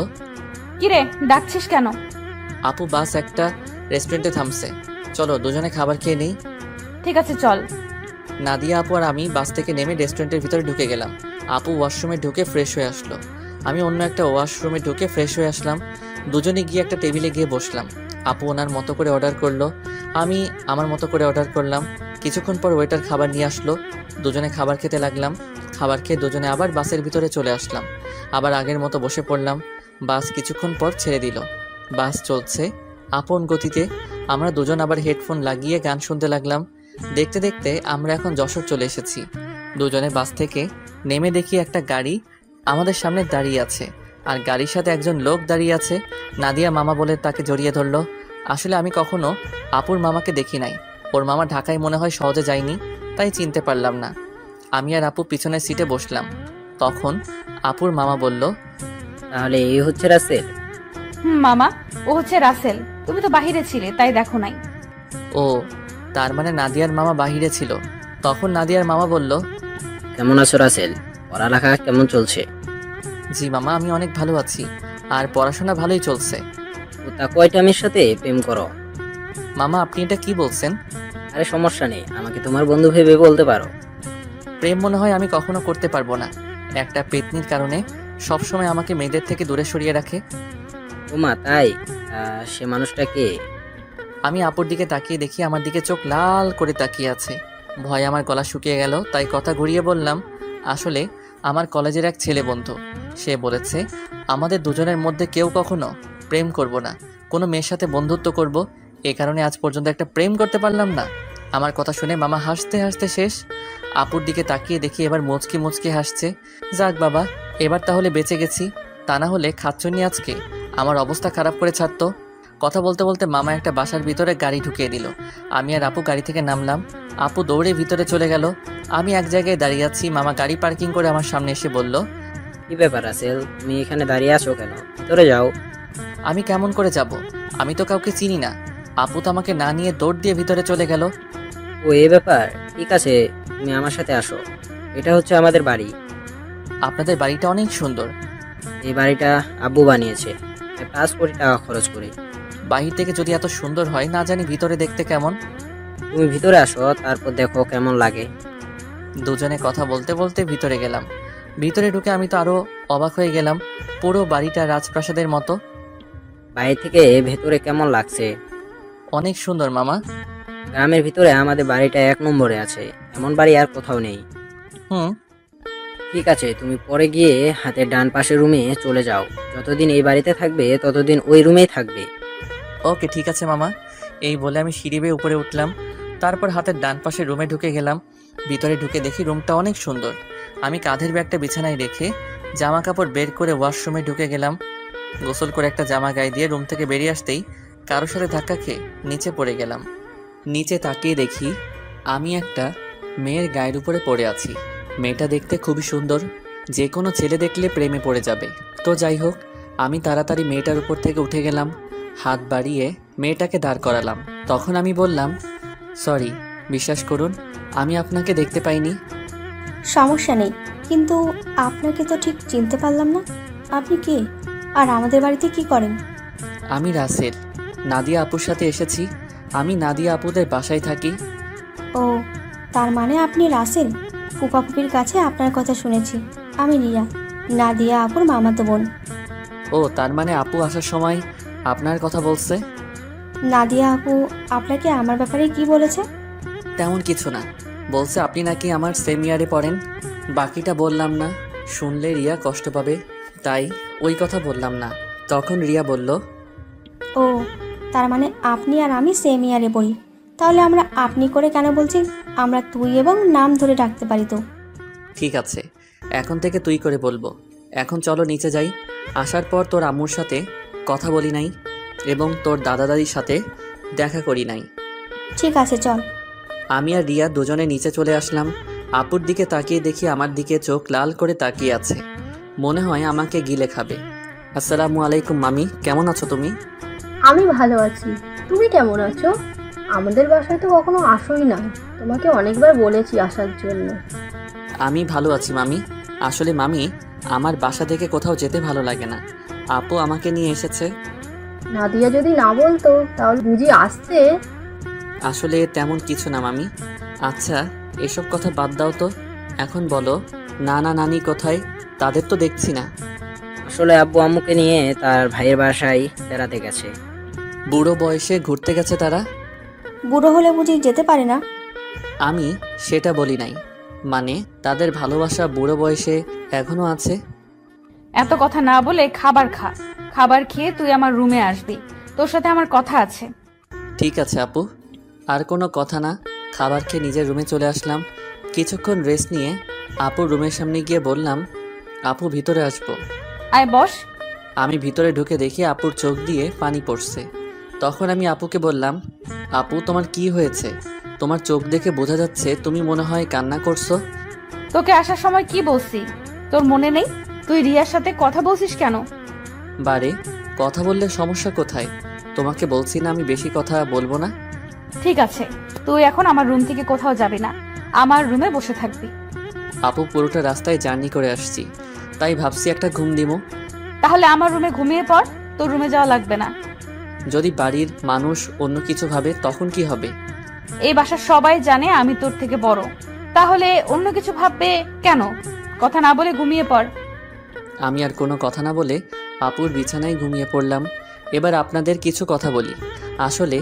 কিরে, ডাকছিস কেন? আপু, বাস একটা রেস্টুরেন্টে থামছে, চলো দুজনে খাবার খেয়ে নেই। ঠিক আছে, চল। নাদিয়া আপু আর আমি বাস থেকে নেমে রেস্টুরেন্টের ভিতরে ঢুকে গেলাম। আপু ওয়াশরুমে ঢুকে ফ্রেশ হয়ে আসলো। আমি অন্য একটা ওয়াশরুমে ঢুকে ফ্রেশ হয়ে আসলাম। দুজনে গিয়ে একটা টেবিলে গিয়ে বসলাম। আপু ওনার মতো করে অর্ডার করলো, আমি আমার মতো করে অর্ডার করলাম। কিছুক্ষণ পর ওয়েটার খাবার নিয়ে আসলো। দুজনে খাবার খেতে লাগলাম। খাবার খেয়ে দুজনে আবার বাসের ভিতরে চলে আসলাম। আবার আগের মতো বসে পড়লাম। বাস কিছুক্ষণ পর ছেড়ে দিল। বাস চলছে আপন গতিতে। আমরা দুজন আবার হেডফোন লাগিয়ে গান শুনতে লাগলাম। দেখতে দেখতে আমরা এখন যশোর চলে এসেছি। দুজনে বাস থেকে নেমে দেখি একটা গাড়ি আমাদের সামনে দাঁড়িয়ে আছে, আর গাড়ির সাথে একজন লোক দাঁড়িয়ে আছে। নাদিয়া মামা বলে তাকে জড়িয়ে ধরলো। আসলে আমি কখনো আপুর মামাকে দেখি নাই। ওর মামা ঢাকায় মনে হয় সহজে যায়নি, তাই চিনতে পারলাম না। আমি আর আপু পিছনের সিটে বসলাম। তখন আপুর মামা বলল, তাহলে এই হচ্ছে রাসেল? মামা, ও হচ্ছে রাসেল। তুমি তো বাহিরে ছিলে, তাই দেখো নাই। ও, তার মানে নাদিয়ার মামা বাহিরে ছিল। তখন নাদিয়ার মামা বলল, কেমন আছো রাসেল? পড়ালেখা কেমন চলছে? জি মামা, আমি অনেক ভালো আছি, আর পড়াশোনা ভালোই চলছে। তা কয়টা মেয়ের সাথে প্রেম করো? মামা, আপনি এটা কি বলছেন? আরে সমস্যা নেই, আমাকে তোমার বন্ধু ভেবে বলতে পারো। প্রেম মনে হয় আমি কখনো করতে পারবো না। একটা পেতনির কারণে সবসময় আমাকে মেয়েদের থেকে দূরে সরিয়ে রাখে। ওমা তাই? সে মানুষটা কে? আমি আপুর দিকে তাকিয়ে দেখি আমার দিকে চোখ লাল করে তাকিয়ে আছে। ভয়ে আমার গলা শুকিয়ে গেল, তাই কথা ঘুরিয়ে বললাম, আসলে আমার কলেজের এক ছেলে বন্ধু। সে বলেছে আমাদের দুজনের মধ্যে কেউ কখনো প্রেম করব না, কোনো মেয়ের সাথে বন্ধুত্ব করব। এ কারণে আজ পর্যন্ত একটা প্রেম করতে পারলাম না। আমার কথা শুনে মামা হাসতে হাসতে শেষ। আপুর দিকে তাকিয়ে দেখি এবার মুচকি মুচকি হাসছে। যাক বাবা, এবার তাহলে বেঁচে গেছি, তা না হলে খাচ্ছনি আজকে আমার অবস্থা খারাপ করে ছাড়তো। কথা বলতে বলতে মামা একটা বাসার ভিতরে গাড়ি ঢুকিয়ে দিল। আমি আর আপু গাড়ি থেকে নামলাম। আপু দৌড়ে ভিতরে চলে গেল। আমি এক জায়গায় দাঁড়িয়ে আছি। মামা গাড়ি পার্কিং করে আমার সামনে এসে বলল, কি ব্যাপার রাসেল, তুমি এখানে দাঁড়িয়ে আছো কেন? ভিতরে যাও। আমি কেমন করে যাব? আমি তো কাউকে চিনি না। আপু তো আমাকে না নিয়ে দৌড় দিয়ে ভিতরে চলে গেল। ও এই ব্যাপার, ঠিক আছে, তুমি আমার সাথে আসো। এটা হচ্ছে আমাদের বাড়ি। আপনাদের বাড়িটা অনেক সুন্দর। এই বাড়িটা আব্বু বানিয়েছে 5 কোটি টাকা খরচ করে। বাহির থেকে যদি এত সুন্দর হয়, না জানি ভিতরে দেখতে কেমন। তুমি ভিতরে আসো, তারপর দেখো কেমন লাগে। দুজনে কথা বলতে বলতে ভিতরে গেলাম। ভিতরে ঢুকে আমি তো আরো অবাক হয়ে গেলাম। পুরো বাড়িটা রাজপ্রাসাদের মতো। বাইরে থেকে ভেতরে কেমন লাগছে? অনেক সুন্দর মামা। গ্রামের ভিতরে আমাদের বাড়িটা 1 নম্বরে আছে, এমন বাড়ি আর কোথাও নেই। হুম। ঠিক আছে, তুমি পরে গিয়ে হাতের ডান পাশের রুমে চলে যাও। যতদিন এই বাড়িতে থাকবে ততদিন ওই রুমেই থাকবে। ওকে ঠিক আছে মামা। এই বলে আমি সিঁড়ি বেয়ে উপরে উঠলাম। তারপর হাতের ডান পাশে রুমে ঢুকে গেলাম। ভিতরে ঢুকে দেখি রুমটা অনেক সুন্দর। আমি কাঁধের ব্যাগটা বিছানায় রেখে জামা কাপড় বের করে ওয়াশরুমে ঢুকে গেলাম। গোসল করে একটা জামা গায়ে দিয়ে রুম থেকে বেরিয়ে আসতেই কারোর সাথে ধাক্কা খেয়ে নিচে পড়ে গেলাম। নিচে তাকিয়ে দেখি আমি একটা মেয়ের গায়ের উপরে পড়ে আছি। মেয়েটা দেখতে খুবই সুন্দর, যে কোনো ছেলে দেখলে প্রেমে পড়ে যাবে। তো যাই হোক, আমি তাড়াতাড়ি মেয়েটার উপর থেকে উঠে গেলাম। হাত বাড়িয়ে মেয়েটাকে দাঁড় করালাম। তখন আমি বললাম, সরি, বিশ্বাস করুন আমি আপনাকে দেখতে পাইনি। সমস্যা নেই, কিন্তু আপনাকে তো ঠিক চিনতে পারলাম না। আপনি কে, আর আমাদের বাড়িতে কি করেন? আমি রাসেল, নাদিয়া আপুর সাথে এসেছি। আমি নাদিয়া আপুদের বাসায় থাকি। ও, তার মানে আপনি রাসেল। ফুপাফুপির কাছে আপনার কথা শুনেছি। আমি রিয়া, নাদিয়া আপুর মামাতো বোন। ও, তার মানে আপু আসার সময় আপনার কথা বলছে? নাদিয়া আপু আপনাকে আমার ব্যাপারে কি বলেছে? তেমন কিছু না, বলছে আপনি নাকি আমার সেম ইয়ারে পড়েন। বাকিটা বললাম না, শুনলে রিয়া কষ্ট পাবে, তাই ওই কথা বললাম না। তখন রিয়া বলল, ও, তার মানে আপনি আর আমি সেম ইয়ারে পড়ি। তাহলে আমরা আপনি করে কেন বলছি? আমরা তুই এবং নাম ধরে ডাকতে পারি তো। ঠিক আছে, এখন থেকে তুই করে বলবো। এখন চলো নিচে যাই। আসার পর তোর আম্মুর সাথে কথা বলি নাই এবং তোর দাদা দাদির সাথে দেখা করি নাই। ঠিক আছে, চল। আমি আর রিয়া দুজনে নিচে চলে আসলাম। আপুর দিকে তাকিয়ে দেখি আমার দিকে চোখ লাল করে তাকিয়ে আছে, মনে হয় আমাকে গিলে খাবে। আসসালামু আলাইকুম মামি, কেমন আছো তুমি? আমি ভালো আছি, তুমি কেমন আছো? আমাদের বাসায় তো কখনো আসোই না, তোমাকে অনেকবার বলেছি আসার জন্য। আমি ভালো আছি মামি। আসলে মামি, আমার বাসা থেকে কোথাও যেতে ভালো লাগে না। আপু আমাকে নিয়ে এসেছে। নাদিয়া যদি না বলতো তাহলে বুঝি আসতে। আসলে তেমন কিছু না মামি। আচ্ছা, এসব কথা বাদ দাও তো। এখন বলো, নানা নানি কোথায়? তাদের তো দেখছি না। আসলে আব্বু আম্মুকে নিয়ে তার ভাইয়ের বাসায় বেড়াতে গেছে। বুড়ো বয়সে ঘুরতে গেছে তারা? বুড়ো হলে বুঝি যেতে পারে না? আমি সেটা বলি নাই, মানে তাদের ভালোবাসা বুড়ো বয়সে এখনো আছে। এত কথা না বলে খাবার খা। খাবার খেয়ে তুই আমার রুমে আসবি, তোর সাথে আমার কথা আছে। ঠিক আছে আপু, আর কোনো কথা না। খাবার খেয়ে নিজের রুমে চলে আসলাম। কিছুক্ষণ রেস্ট নিয়ে আপুর রুমের সামনে গিয়ে বললাম, আপু ভিতরে আসবো? আয় বস। আমি ভিতরে ঢুকে দেখি আপুর চোখ দিয়ে পানি পড়ছে। তখন আমি আপুকে বললাম, আপু তোমার কি হয়েছে? তোমার চোখ দেখে বোঝা যাচ্ছে তুমি মনে হয় কান্না করছো। তোকে আসার সময় কি বলছি, তোর মনে নেই? তুই রিয়ার সাথে কথা বলছিস কেন? বারে, কথা বললে সমস্যা কোথায়? তোমাকে বলছি না আমি বেশি কথা বলবো না। ঠিক আছে, তুই এখন আমার রুম থেকে কোথাও যাবি না, আমার রুমে বসে থাকবি। আপু পুরোটা রাস্তায় জার্নি করে আসছি, তাই ভাবছি একটা ঘুম দিমো। তাহলে আমার রুমে ঘুমিয়ে পড়, তোর রুমে যাওয়া লাগবে না। যদি বাড়ির মানুষ অন্য কিছু ভাবে তখন কি হবে? এই বাসার সবাই জানে আমি তোর থেকে বড়, তাহলে অন্য কিছু ভাববে কেন? কথা না বলে ঘুমিয়ে পড়। আমি আর কোনো কথা না বলে আপুর বিছানায় ঘুমিয়ে পড়লাম। এবার আপনাদের কিছু কথা বলি। আসলে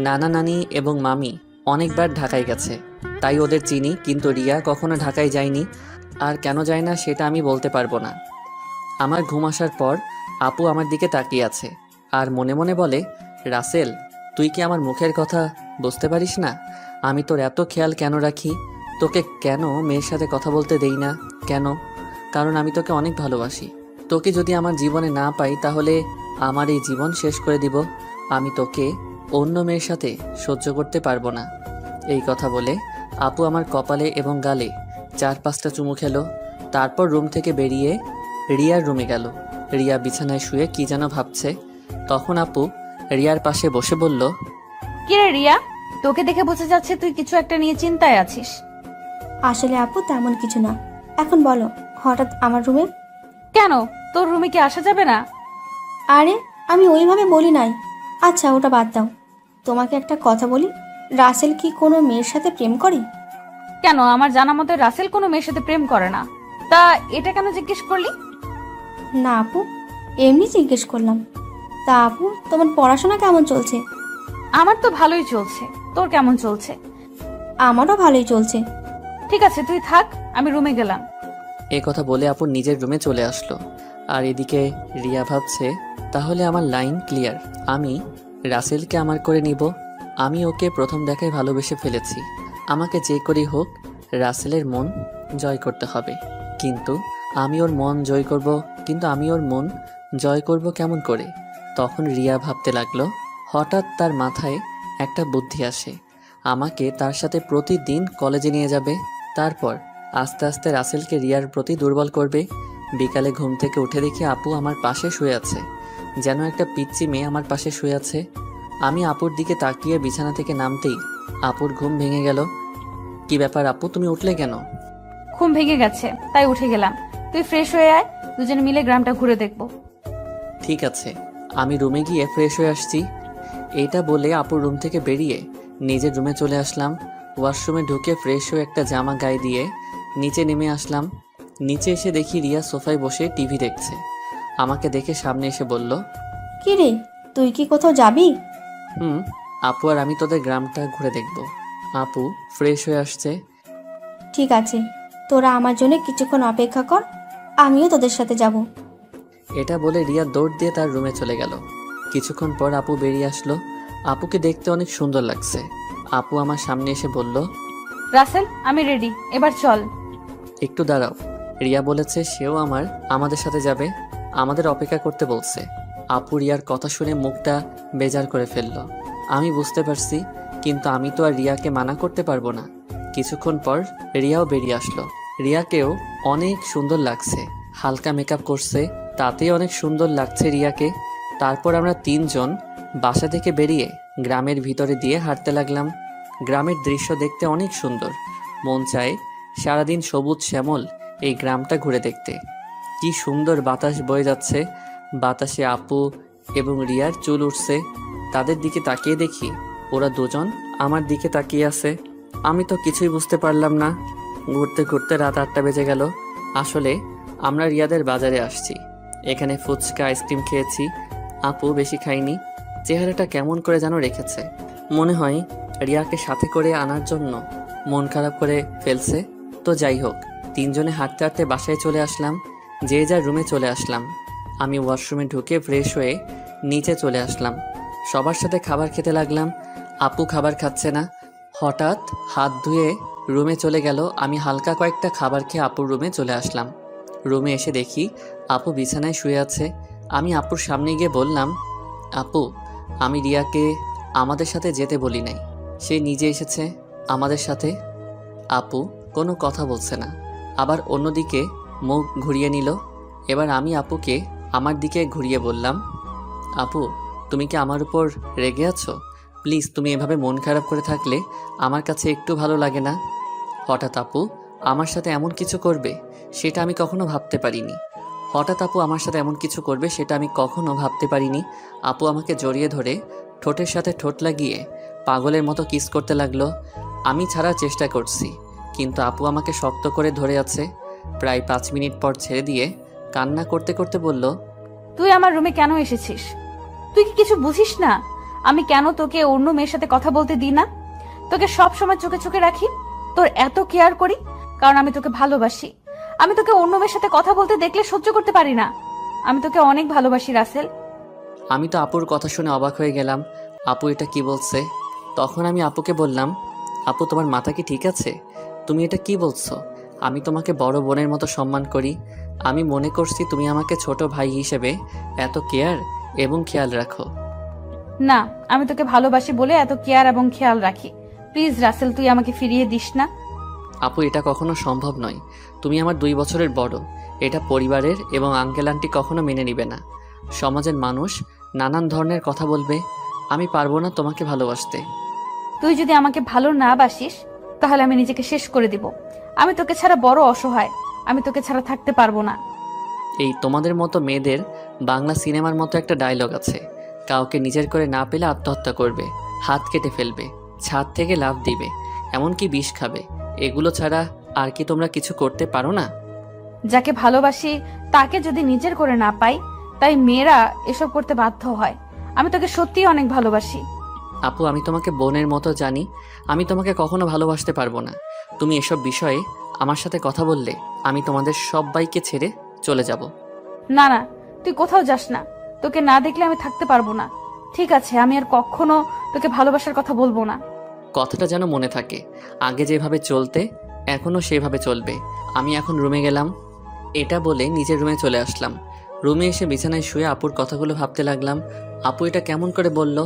নানা নানি এবং মামি অনেকবার ঢাকায় গেছে, তাই ওদের চিনি, কিন্তু রিয়া কখনো ঢাকায় যায়নি। আর কেন যায় না সেটা আমি বলতে পারবো না। আমার ঘুম আসার পর আপু আমার দিকে তাকিয়ে আছে আর মনে মনে বলে, রাসেল, তুই কি আমার মুখের কথা বুঝতে পারিস না? আমি তোর এত খেয়াল কেন রাখি? তোকে কেন মেয়ের সাথে কথা বলতে দেই না? কেন? কারণ আমি তোকে অনেক ভালোবাসি। তোকে যদি আমার জীবনে না পাই তাহলে আমার এই জীবন শেষ করে দিব। আমি তোকে অন্য মেয়ের সাথে সহ্য করতে পারবো না। এই কথা বলে আপু আমার কপালে এবং গালে 4-5টা চুমু খেলো। তারপর রুম থেকে বেরিয়ে রিয়ার রুমে গেল। রিয়া বিছানায় শুয়ে কি যেন ভাবছে। তখন আপু রিয়ার পাশে বসে বলল, কিরে রিয়া, তোকে দেখে বোঝা যাচ্ছে তুই কিছু একটা নিয়ে চিন্তায় আছিস। আসলে আপু তেমন কিছু না। এখন বলো, হঠাৎ আমার রুমে? কেন, তোর রুমে কি আসা যাবে না? আরে আমি ওইভাবে বলি নাই। আচ্ছা ওটা বাদ দাও, তোমাকে একটা কথা বলি, রাসেল কি কোনো মেয়ের সাথে প্রেম করে? কেন, আমার জানা মতে রাসেল কোনো মেয়ের সাথে প্রেম করে না। তা এটা কেন জিজ্ঞেস করলি? না আপু, এমনি জিজ্ঞেস করলাম। তা আপু, তোমার পড়াশোনা কেমন চলছে? আমার তো ভালোই চলছে, তোর কেমন চলছে? আমারও ভালোই চলছে। ঠিক আছে তুই থাক, আমি রুমে গেলাম। এই কথা বলে আপু নিজের রুমে চলে আসলো। আর এদিকে রিয়া ভাবছে, তাহলে আমার লাইন ক্লিয়ার, আমি রাসেলকে আমার করে নিব। আমি ওকে প্রথম দেখায় ভালোবেসে ফেলেছি। আমাকে যে করেই হোক রাসেলের মন জয় করতে হবে। কিন্তু আমি ওর মন জয় করব কেমন করে? তখন রিয়া ভাবতে লাগলো। হঠাৎ তার মাথায় একটা বুদ্ধি আসে। আমাকে তার সাথে প্রতিদিন কলেজে নিয়ে যাবে। তারপর আস্তে আস্তে রাসেলকে রিয়ার প্রতি দুর্বল করবে। বিকালে ঘুম থেকে উঠে দেখি আপু আমার পাশে শুয়ে আছে, যেন একটা পিচ্চি মেয়ে আমার পাশে শুয়ে আছে। আমি আপুর দিকে তাকিয়ে বিছানা থেকে নামতেই আপুর ঘুম ভেঙে গেল। কি ব্যাপার আপু, তুমি উঠলে কেন? ঘুম ভেঙে গেছে তাই উঠে গেলাম। তুই ফ্রেশ হয়ে আয়, দুজনে মিলে গ্রামটা ঘুরে দেখবো। ঠিক আছে, আমি রুমে গিয়ে ফ্রেশ হয়ে আসছি। এইটা বলে আপুর রুম থেকে বেরিয়ে নিজের রুমে চলে আসলাম। ওয়াশরুমে ঢুকে ফ্রেশ হয়ে একটা জামা গায়ে দিয়ে নিচে নেমে আসলাম। নিচে এসে দেখি রিয়া সোফায় বসে টিভি দেখছে। আমাকে দেখে সামনে এসে বলল, কি রে, তুই কি কোথাও যাবি? আপু আর আমি তোদের গ্রামটা ঘুরে দেখব। আপু ফ্রেশ হয়ে আসছে। ঠিক আছে, তোরা আমার জন্য কিছুক্ষণ অপেক্ষা কর, আমিও তোদের সাথে যাব। এটা বলে রিয়া দৌড় দিয়ে তার রুমে চলে গেল। কিছুক্ষণ পর আপু বেরিয়ে আসলো। আপুকে দেখতে অনেক সুন্দর লাগছে। আপু আমার সামনে এসে বলল, রাসেল আমি রেডি, এবার চল। একটু দাঁড়াও। রিয়া বলেছে সেও আমাদের সাথে যাবে, আমাদের অপেক্ষা করতে বলছে। আপু রিয়ার কথা শুনে মুখটা বেজার করে ফেলল। আমি বুঝতে পারছি, কিন্তু আমি তো আর রিয়াকে মানা করতে পারবো না। কিছুক্ষণ পর রিয়াও বেরিয়ে আসলো। রিয়াকেও অনেক সুন্দর লাগছে, হালকা মেকআপ করছে, তাতেই অনেক সুন্দর লাগছে রিয়াকে। তারপর আমরা 3 জন বাসা থেকে বেরিয়ে গ্রামের ভিতরে দিয়ে হাঁটতে লাগলাম। গ্রামের দৃশ্য দেখতে অনেক সুন্দর, মন চায় সারাদিন সবুজ শ্যামল এই গ্রামটা ঘুরে দেখতে। কি সুন্দর বাতাস বয়ে যাচ্ছে, বাতাসে আপু এবং রিয়ার চুল উঠছে। তাদের দিকে তাকিয়ে দেখি ওরা দুজন আমার দিকে তাকিয়ে আছে। আমি তো কিছুই বুঝতে পারলাম না। ঘুরতে ঘুরতে রাত 8টা বেজে গেল। আসলে আমরা রিয়াদের বাজারে আসছি, এখানে ফুচকা আইসক্রিম খেয়েছি। আপু বেশি খাইনি, চেহারাটা কেমন করে যেন রেখেছে। মনে হয় রিয়াকে সাথে করে আনার জন্য মন খারাপ করে ফেলছে। তো যাই হোক, 3 জনে হাঁটতে হাঁটতে বাসায় চলে আসলাম। যে যার রুমে চলে আসলাম। আমি ওয়াশরুমে ঢুকে ফ্রেশ হয়ে নিচে চলে আসলাম। সবার সাথে খাবার খেতে লাগলাম। আপু খাবার খাচ্ছে না। হঠাৎ হাত ধুয়ে রুমে চলে গেল। আমি হালকা কয়েকটা খাবার খেয়ে আপুর রুমে চলে আসলাম। রুমে এসে দেখি আপু বিছানায় শুয়ে আছে। আমি আপুর সামনে গিয়ে বললাম, আপু, আমি রিয়াকে আমাদের সাথে যেতে বলি নাই, সে নিজে এসেছে আমাদের সাথে। আপু কোনো কথা বলছে না, আবার অন্যদিকে মুখ ঘুরিয়ে নিল। এবার আমি আপুকে আমার দিকে ঘুরিয়ে বললাম, আপু, তুমি কি আমার উপর রেগে আছো? প্লিজ, তুমি এভাবে মন খারাপ করে থাকলে আমার কাছে একটু ভালো লাগে না। হঠাৎ আপু আমার সাথে এমন কিছু করবে সেটা আমি কখনো ভাবতে পারিনি। আপু আমাকে জড়িয়ে ধরে ঠোঁটের সাথে ঠোঁট লাগিয়ে পাগলের মতো কিস করতে লাগলো। আমি ছাড়ার চেষ্টা করছি, কিন্তু আপু আমাকে শক্ত করে ধরে আছে। প্রায় 5 মিনিট পর ছেড়ে দিয়ে কান্না করতে করতে বলল, তুই আমার রুমে কেন এসেছিস? তুই কি কিছু বুঝিস না আমি কেন তোকে অন্য মেয়ের সাথে কথা বলতে দিই না? তোকে সব সময় চোখে চোখে রাখি, তোর এত কেয়ার করি, কারণ আমি তোকে ভালোবাসি। আমি তোকে অন্য মেয়ের সাথে কথা বলতে দেখলে সহ্য করতে পারি না। আমি তোকে অনেক ভালোবাসি রাসেল। আমি তো আপুর কথা শুনে অবাক হয়ে গেলাম। আপু এটা কি বলছে? তখন আমি আপুকে বললাম, আপু তোমার মাথা কি ঠিক আছে? তুমি এটা কি বলছো? আমি তোমাকে বড় বোনের মতো সম্মান করি। আমি মনে করছি তুমি আমাকে ছোট ভাই হিসেবে এত কেয়ার এবং খেয়াল রাখো। না, আমি তোকে ভালোবাসি বলে এত কেয়ার এবং খেয়াল রাখি। প্লিজ রাসেল, তুই আমাকে ফিরিয়ে দিস না। আপু এটা কখনো সম্ভব নয়। তুমি আমার 2 বছরের বড়। এটা পরিবারের এবং আঙ্কেল আন্টি কখনো মেনে নিবে না। সমাজের মানুষ নানান ধরনের কথা বলবে। আমি পারবো না তোমাকে ভালোবাসতে। তুই যদি আমাকে ভালো না বাসিস তাহলে আমি নিজেকে শেষ করে দিব। আমি তোকে ছাড়া বড় অসহায়। আমি তোকে ছাড়া থাকতে পারবো না। এই তোমাদের মতো মেয়েদের বাংলা সিনেমার মতো একটা ডায়লগ আছে, কাউকে নিজের করে না পেলে আত্মহত্যা করবে, হাত কেটে ফেলবে, ছাদ থেকে লাফ দিবে, এমনকি বিষ খাবে। এগুলো ছাড়া আর কি তোমরা কিছু করতে পারো না? যাকে ভালোবাসি তাকে যদি নিজের করে না পাই, তাই মেয়েরা এসব করতে বাধ্য হয়। আমি তোকে সত্যিই অনেক ভালোবাসি। আপু আমি তোমাকে বোনের মতো জানি। আমি তোমাকে কখনো ভালোবাসতে পারবো না। তুমি এসব বিষয়ে আমার সাথে কথা বললে আমি তোমাদের সবাইকে ছেড়ে চলে যাব। না না, তুই কোথাও যাস না। তোকে না দেখলে আমি থাকতে পারবো না। ঠিক আছে, আমি আর কখনো তোকে ভালোবাসার কথা বলবো না। কথাটা যেন মনে থাকে। আগে যেভাবে চলতে এখনও সেভাবে চলবে। আমি এখন রুমে গেলাম। এটা বলে নিজের রুমে চলে আসলাম। রুমে এসে বিছানায় শুয়ে আপুর কথাগুলো ভাবতে লাগলাম। আপু এটা কেমন করে বলল?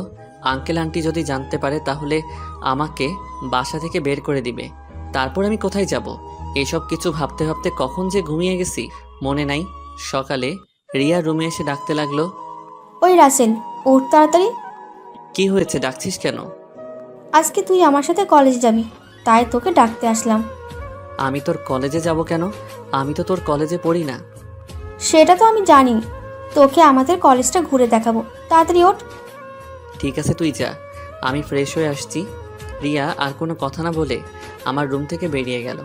আঙ্কেল আন্টি যদি জানতে পারে তাহলে আমাকে বাসা থেকে বের করে দিবে। তারপর আমি কোথায় যাব? এসব কিছু ভাবতে ভাবতে কখন যে ঘুমিয়ে গেছি মনে নাই। সকালে রিয়া রুমে এসে ডাকতে লাগলো, ওই রাসেল, ওঠ তাড়াতাড়ি। কি হয়েছে, ডাকছিস কেন? আজকে তুই আমার সাথে কলেজ যাবি, তাই তোকে ডাকতে আসলাম। আমি তোর কলেজে যাব কেন? আমি তো তোর কলেজে পড়ি না। সেটা তো আমি জানি, তোকে আমাদের কলেজটা ঘুরে দেখাবো। তাড়াতাড়ি ওঠ। ঠিক আছে তুই যা, আমি ফ্রেশ হয়ে আসছি। রিয়া আর কোনো কথা না বলে আমার রুম থেকে বেরিয়ে গেল।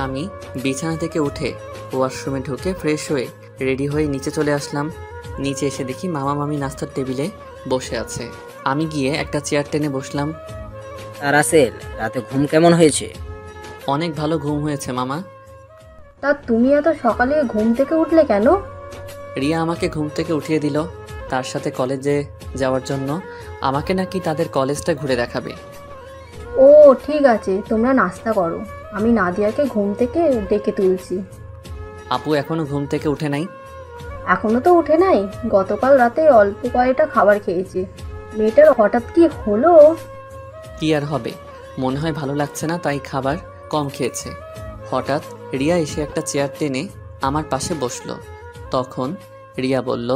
আমি বিছানা থেকে উঠে ওয়াশরুমে ঢুকে ফ্রেশ হয়ে রেডি হয়ে নিচে চলে আসলাম। নিচে এসে দেখি মামা মামি নাস্তার টেবিলে বসে আছে। আমি গিয়ে একটা চেয়ার টেনে বসলাম। আর রাসেল, রাতে ঘুম কেমন হয়েছে? অনেক ভালো ঘুম হয়েছে মামা। তা তুমি এত সকালে ঘুম থেকে উঠলে কেন? রিয়া আমাকে ঘুম থেকে উঠিয়ে দিল তার সাথে কলেজে যাওয়ার জন্য। আমাকে নাকি তাদের কলেজটা ঘুরে দেখাবে। ও ঠিক আছে, তোমরা নাস্তা করো, আমি নাদিয়াকে ঘুম থেকে ডেকে তুলছি। আপু এখনো ঘুম থেকে উঠে নাই? এখনো তো উঠে নাই, গতকাল রাতে অল্প কয়েকটা খাবার খেয়েছে। মেয়েটার হঠাৎ কি হলো? কি আর হবে, মনে হয় ভালো লাগছে না তাই খাবার কম খেয়েছে। হঠাৎ রিয়া এসে একটা চেয়ার টেনে আমার পাশে বসলো। তখন রিয়া বলল,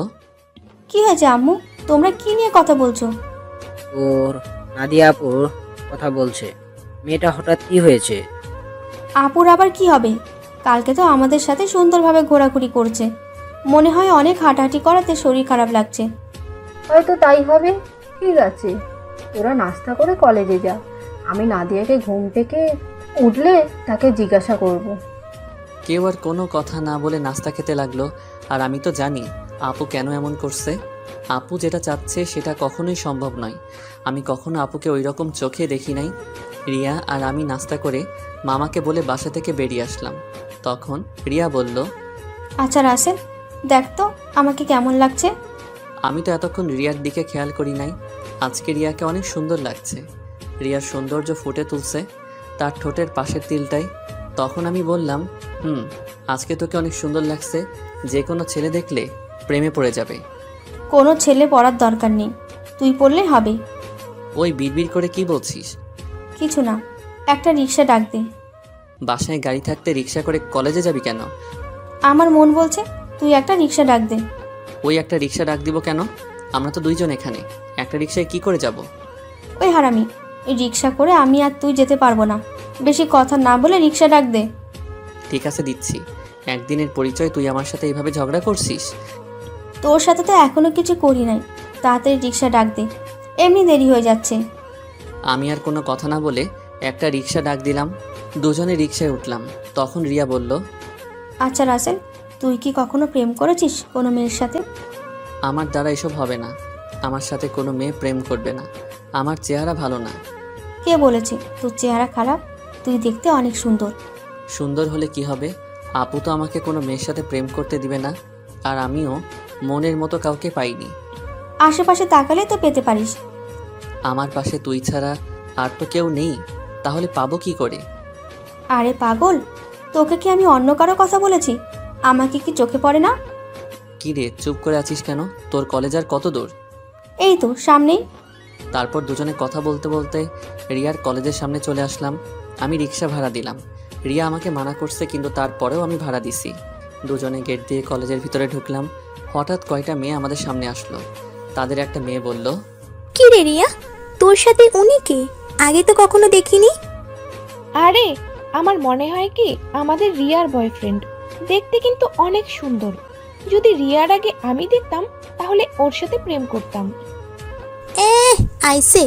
কি হয়েছে আম্মু? তোমরা কি নিয়ে কথা বলছো? ওর নাদিয়া আপুর কথা বলছে। মেয়েটা হঠাৎ কি হয়েছে? আপুর আবার কি হবে? কালকে তো আমাদের সাথে সুন্দরভাবে ঘোরাঘুরি করছে। মনে হয় অনেক হাঁটাহাঁটি করাতে শরীর খারাপ লাগছে। হয়তো তাই হবে। ঠিক আছে, তোরা নাস্তা করে কলেজে যা, আমি নাদিয়াকে ঘুম থেকে উঠলে তাকে জিজ্ঞাসা করব। কেউ আর কোনো কথা না বলে নাস্তা খেতে লাগলো। আর আমি তো জানি আপু কেন এমন করছে। আপু যেটা চাচ্ছে সেটা কখনোই সম্ভব নয়। আমি কখনো আপুকে ওই রকম চোখে দেখি নাই। রিয়া আর আমি নাস্তা করে মামাকে বলে বাসা থেকে বেরিয়ে আসলাম। তখন রিয়া বলল, আচ্ছা রাসেল, দেখ তো আমাকে কেমন লাগছে। আমি তো এতক্ষণ রিয়ার দিকে খেয়াল করি নাই। আজকে রিয়াকে অনেক সুন্দর লাগছে। রিয়ার সৌন্দর্য ফুটে তুলছে তার ঠোঁটের পাশের তিলটাই। তখন আমি বললাম, আজকে তোকে অনেক সুন্দর লাগছে। যে কোনো ছেলে দেখলে প্রেমে পড়ে যাবে। কোনো ছেলে পড়ার দরকার নেই, তুই পড়লে হবে। ওই বিড়বিড় করে কি বলছিস? কিছু না, একটা রিক্সা ডাক দে। বাসায় গাড়ি থাকতে রিক্সা করে কলেজে যাবি কেন? আমার মন বলছে তুই একটা রিক্সা ডাক দে। ওই একটা রিক্সা ডাক দিব কেন? আমরা তো দুইজন এখানে, একটা রিক্সায় কি করে যাব? ওই হারামি, এই রিক্সা করে আমি আর তুই যেতে পারবো না। বেশি কথা না বলে রিক্সা ডাক দে। ঠিক আছে দিচ্ছি। একদিনের পরিচয় তুই আমার সাথে এইভাবে ঝগড়া করছিস? তোর সাথে তো এখনো কিছু করি নাই। তাড়াতাড়ি রিক্সা ডাক দে, এমনি দেরি হয়ে যাচ্ছে। আমি আর কোনো কথা না বলে একটা রিক্সা ডাক দিলাম। দুজনে রিক্সায় উঠলাম। তখন রিয়া বলল, আচ্ছা রাসেল, তুই কি কখনো প্রেম করেছিস কোনো মেয়ের সাথে? আমার দ্বারা এসব হবে না। আমার সাথে কোনো মেয়ে প্রেম করবে না। আমার চেহারা ভালো না। কে বলেছে তোর চেহারা খারাপ? তুই দেখতে অনেক সুন্দর। সুন্দর হলে কি হবে? আপু তো আমাকে কোনো মেয়ের সাথে প্রেম করতে দিবে না, আর আমিও মনের মতো কাউকে পাইনি। আশেপাশে তাকালে তো পেতে পারিস। আমার পাশে তুই ছাড়া আর তো কেউ নেই, তাহলে পাবো কি করে? আরে পাগল, তোকে কি আমি অন্য কারো কথা বলেছি? আমাকে কি চোখে পড়ে না? কি রে, চুপ করে আছিস কেন? তোর কলেজ আর কত দূর? এই তো সামনেই। তারপর দুজনে কথা বলতে বলতে রিয়ার কলেজের সামনে চলে আসলাম। আমি রিক্সা ভাড়া দিলাম। রিয়া আমাকে মানা করছে, কিন্তু তারপরেও আমি ভাড়া দিছি। দুজনে গেট দিয়ে কলেজের ভিতরে ঢুকলাম। হঠাৎ কয়টা মেয়ে আমাদের সামনে আসলো। তাদের একটা মেয়ে বলল, কি রে রিয়া, তোর সাথে উনি কে? আগে তো কখনো দেখিনি। আরে আমার মনে হয় কি আমাদের রিয়ার বয়ফ্রেন্ড। দেখতে কিন্তু অনেক সুন্দর। যদি রিয়ার আগে আমি দেখতাম তাহলে ওর সাথে প্রেম করতাম। আইসে,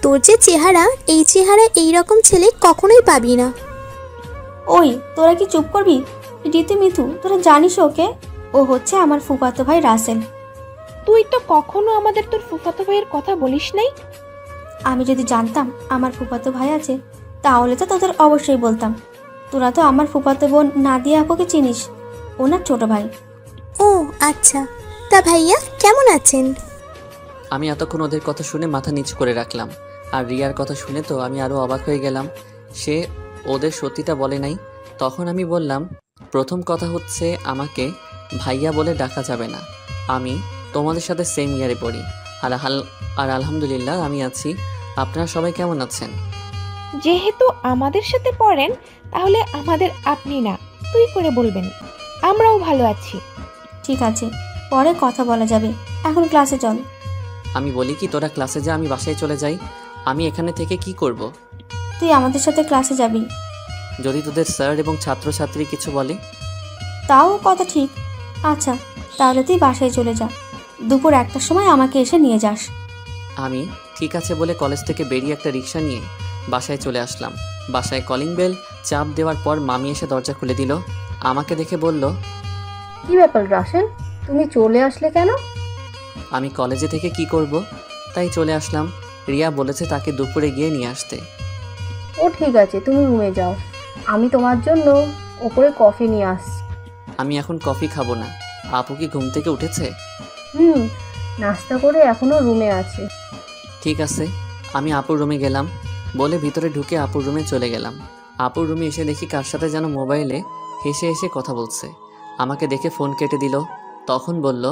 তোর যে চেহারা, এই চেহারা এইরকম ছেলে কখনোই পাবি না। ওই তোরা কি চুপ করবি? রীতি মিতু, তোরা জানিস ওকে? ও হচ্ছে আমার ফুফাতো ভাই রাসেল। তুই তো কখনো আমাদের তোর ফুফাতো ভাইয়ের কথা বলিস নাই। আমি যদি জানতাম আমার ফুফাতো ভাই আছে তাহলে তো তোদের অবশ্যই বলতাম। তোরা তো আমার ফুফাতো বোন নাদিয়া আপুকে চিনিস, ওনার ছোট ভাই। ও আচ্ছা, তা ভাইয়া কেমন আছেন? আমি এতক্ষণ ওদের কথা শুনে মাথা নিচু করে রাখলাম। আর রিয়ার কথা শুনে তো আমি আরও অবাক হয়ে গেলাম। সে ওদের সত্যিটা বলে নাই। তখন আমি বললাম, প্রথম কথা হচ্ছে আমাকে ভাইয়া বলে ডাকা যাবে না। আমি তোমাদের সাথে সেম ইয়ারে পড়ি। আর আলহামদুলিল্লাহ আমি আছি। আপনারা সবাই কেমন আছেন? যেহেতু আমাদের সাথে পড়েন তাহলে আমাদের আপনি না তুই করে বলবেন। আমরাও ভালো আছি। ঠিক আছে, পরে কথা বলা যাবে, এখন ক্লাসে চল। আমি বলি কি, তোরা ক্লাসে যা, আমি বাসায় চলে যাই। আমি এখানে থেকে কি করব? তুই আমাদের সাথে ক্লাসে যাবি। যদি তোদের স্যার এবং ছাত্রছাত্রী কিছু বলে? তাও কথা ঠিক। আচ্ছা, তাহলে তুই বাসায় চলে যা। দুপুর 1টার সময় আমাকে এসে নিয়ে যাস। আমি ঠিক আছে বলে কলেজ থেকে বেরিয়ে একটা রিক্সা নিয়ে বাসায় চলে আসলাম। বাসায় কলিং বেল চাপ দেওয়ার পর মামি এসে দরজা খুলে দিল। আমাকে দেখে বলল, কি ব্যাপার রাসেল, তুমি চলে আসলে কেন? আমি কলেজে থেকে কি করব, তাই চলে আসলাম। রিয়া বলেছে তাকে দুপুরে গিয়ে নিয়ে আসতে। ও ঠিক আছে, তুমি রুমে যাও, আমি তোমার জন্য ওপরে কফি নিয়ে আসছি। আমি এখন কফি খাবো না। আপু কি ঘুম থেকে উঠেছে? নাস্তা করে এখনো রুমে আছে। ঠিক আছে। আমি আপুর রুমে গেলাম বলে ভিতরে ঢুকে আপুর রুমে চলে গেলাম। আপুর রুমে এসে দেখি কার সাথে যেন মোবাইলে হেসে হেসে কথা বলছে। আমাকে দেখে ফোন কেটে দিল। তখন বলল,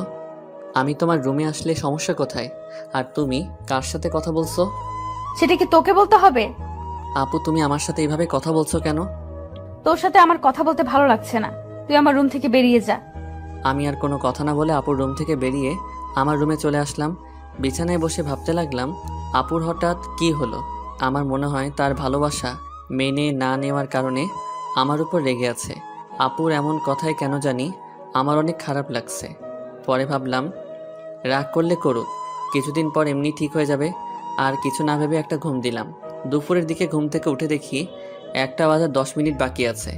আমি তোমার রুমে আসলে সমস্যা কোথায়? আর তুমি কার সাথে কথা বলছো? সেটা কি তোকে বলতে হবে? আপু, তুমি আমার সাথে এইভাবে কথা বলছো কেন? তোর সাথে আমার কথা বলতে ভালো লাগছে না। তুই আমার রুম থেকে বেরিয়ে যা। আমি আর কোনো কথা না বলে আপুর রুম থেকে বেরিয়ে আমার রুমে চলে আসলাম। বিছানায় বসে ভাবতে লাগলাম, আপুর হঠাৎ কি হলো? আমার মনে হয় তার ভালোবাসা মেনে না নেওয়ার কারণে আমার উপর রেগে আছে। আপুর এমন কথায় কেন জানি আমার অনেক খারাপ লাগছে। পরে ভাবলাম, রাগ করলে করুক, কিছুদিন পর এমনি ঠিক হয়ে যাবে। আর কিছু না ভেবে একটা ঘুম দিলাম। দুপুরের দিকে ঘুম থেকে উঠে দেখি 1টা বাজার 10 মিনিট বাকি আছে।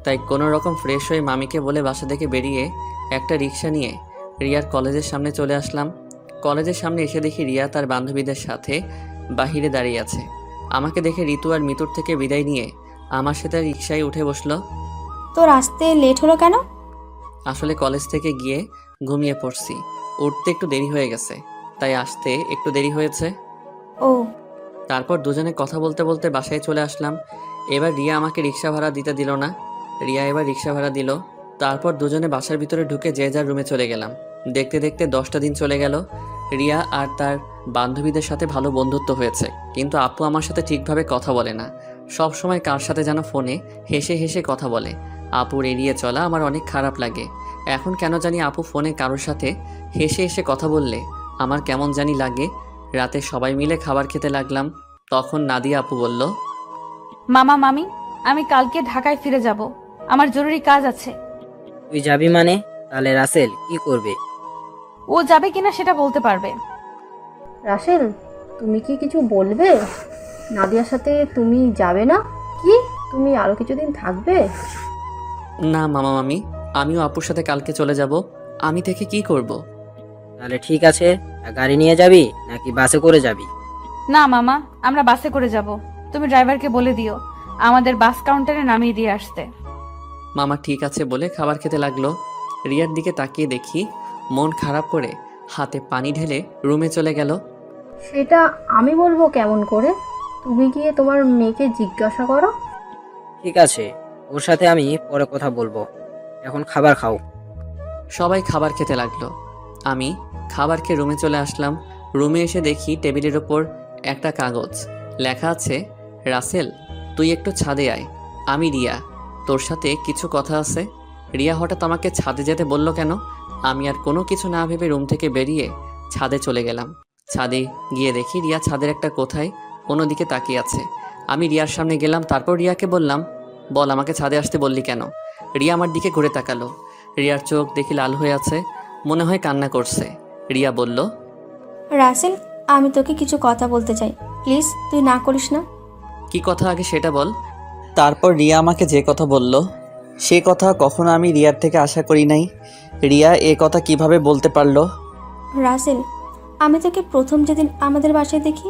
তাই কোনো রকম ফ্রেশ হয়ে মামিকে বলে বাসা থেকে বেরিয়ে একটা রিক্সা নিয়ে রিয়ার কলেজের সামনে চলে আসলাম। কলেজের সামনে এসে দেখি রিয়া তার বান্ধবীদের সাথে বাহিরে দাঁড়িয়ে আছে। আমাকে দেখে ঋতু আর মিতুর থেকে বিদায় নিয়ে আমার সাথে রিক্সায় উঠে বসলো। তোর আসতে লেট হলো কেন? আসলে কলেজ থেকে গিয়ে ঘুমিয়ে পড়ছি। উঠতে একটু দেরি হয়ে গেছে, তাই আসতে একটু দেরি হয়েছে। ও। তারপর দুজনে কথা বলতে বলতে বাসায় চলে আসলাম। এবার রিয়া আমাকে রিক্সা ভাড়া দিতে দিল না। রিয়া এবার রিক্সা ভাড়া দিল। তারপর দুজনে বাসার ভিতরে ঢুকে যে যার রুমে চলে গেলাম। দেখতে দেখতে 10টা দিন চলে গেল। রিয়া আর তার বান্ধবীদের সাথে ভালো বন্ধুত্ব হয়েছে, কিন্তু আপু আমার সাথে ঠিকভাবে কথা বলে না। সব সময় কার সাথে যেন ফোনে হেসে হেসে কথা বলে। আপুর এড়িয়ে চলা আমার অনেক খারাপ লাগে। এখন কেন জানি আপু ফোনে কারোর সাথে হেসে হেসে কথা বললে আমার কেমন জানি লাগে। রাতে সবাই মিলে খাবার খেতে লাগলাম। তখন নাদিয়া আপু বলল, মামা মামি, আমি কালকে ঢাকায় ফিরে যাব। আমার জরুরি কাজ আছে। তুই যাবি মানে? তাহলে রাসেল কি করবে? ও যাবে কিনা সেটা বলতে পারবে। রাসেল, তুমি কি কিছু বলবে? নাদিয়ার সাথে তুমি যাবে না? কি, তুমি আরও কিছুদিন থাকবে? না মামা মামি, আমিও আপুর সাথে কালকে চলে যাব। আমি থেকে কি করব? তাহলে ঠিক আছে, গাড়ি নিয়ে যাবি নাকি বাসে করে যাবি? না মামা, আমরা বাসে করে যাব। তুমি ড্রাইভারকে বলে দিও আমাদের বাস কাউন্টারে নামিয়ে দিয়ে আসতে। মামা ঠিক আছে বলে খাবার খেতে লাগলো। রিয়ার দিকে তাকিয়ে দেখি মন খারাপ করে হাতে পানি ঢেলে রুমে চলে গেল। সেটা আমি বলবো কেমন করে? তুমি গিয়ে তোমার মেয়েকে জিজ্ঞাসা করো। ঠিক আছে, ওর সাথে আমি পরে কথা বলবো, এখন খাবার খাও। সবাই খাবার খেতে লাগলো। আমি খাবার খেয়ে রুমে চলে আসলাম। রুমে এসে দেখি টেবিলের ওপর একটা কাগজ, লেখা আছে, রাসেল তুই একটু ছাদে আয়, আমি রিয়া, তোর সাথে কিছু কথা আছে। রিয়া হঠাৎ আমাকে ছাদে যেতে বলল কেন? আমি আর কোনো কিছু না ভেবে রুম থেকে বেরিয়ে ছাদে চলে গেলাম। ছাদে গিয়ে দেখি রিয়া ছাদের একটা কোথায় অন্যদিকে তাকিয়ে আছে। আমি রিয়ার সামনে গেলাম, তারপর রিয়াকে বললাম, বল আমাকে ছাদে আসতে বললি কেন? রিয়া আমার দিকে ঘুরে তাকালো। রিয়ার চোখ দেখি লাল হয়ে আছে, মনে হয় কান্না করছে। রিয়া বলল, রাসেল, আমি তোকে কিছু কথা বলতে চাই, প্লিজ তুই না করিস না। কি কথা আগে সেটা বল। তারপর রিয়া আমাকে যে কথা বলল, সে কথা কখনো আমি রিয়ার থেকে আশা করি নাই। রিয়া এ কথা কিভাবে বলতে পারলো? রাসেল, আমি তোকে প্রথম যেদিন আমাদের বাসায় দেখি,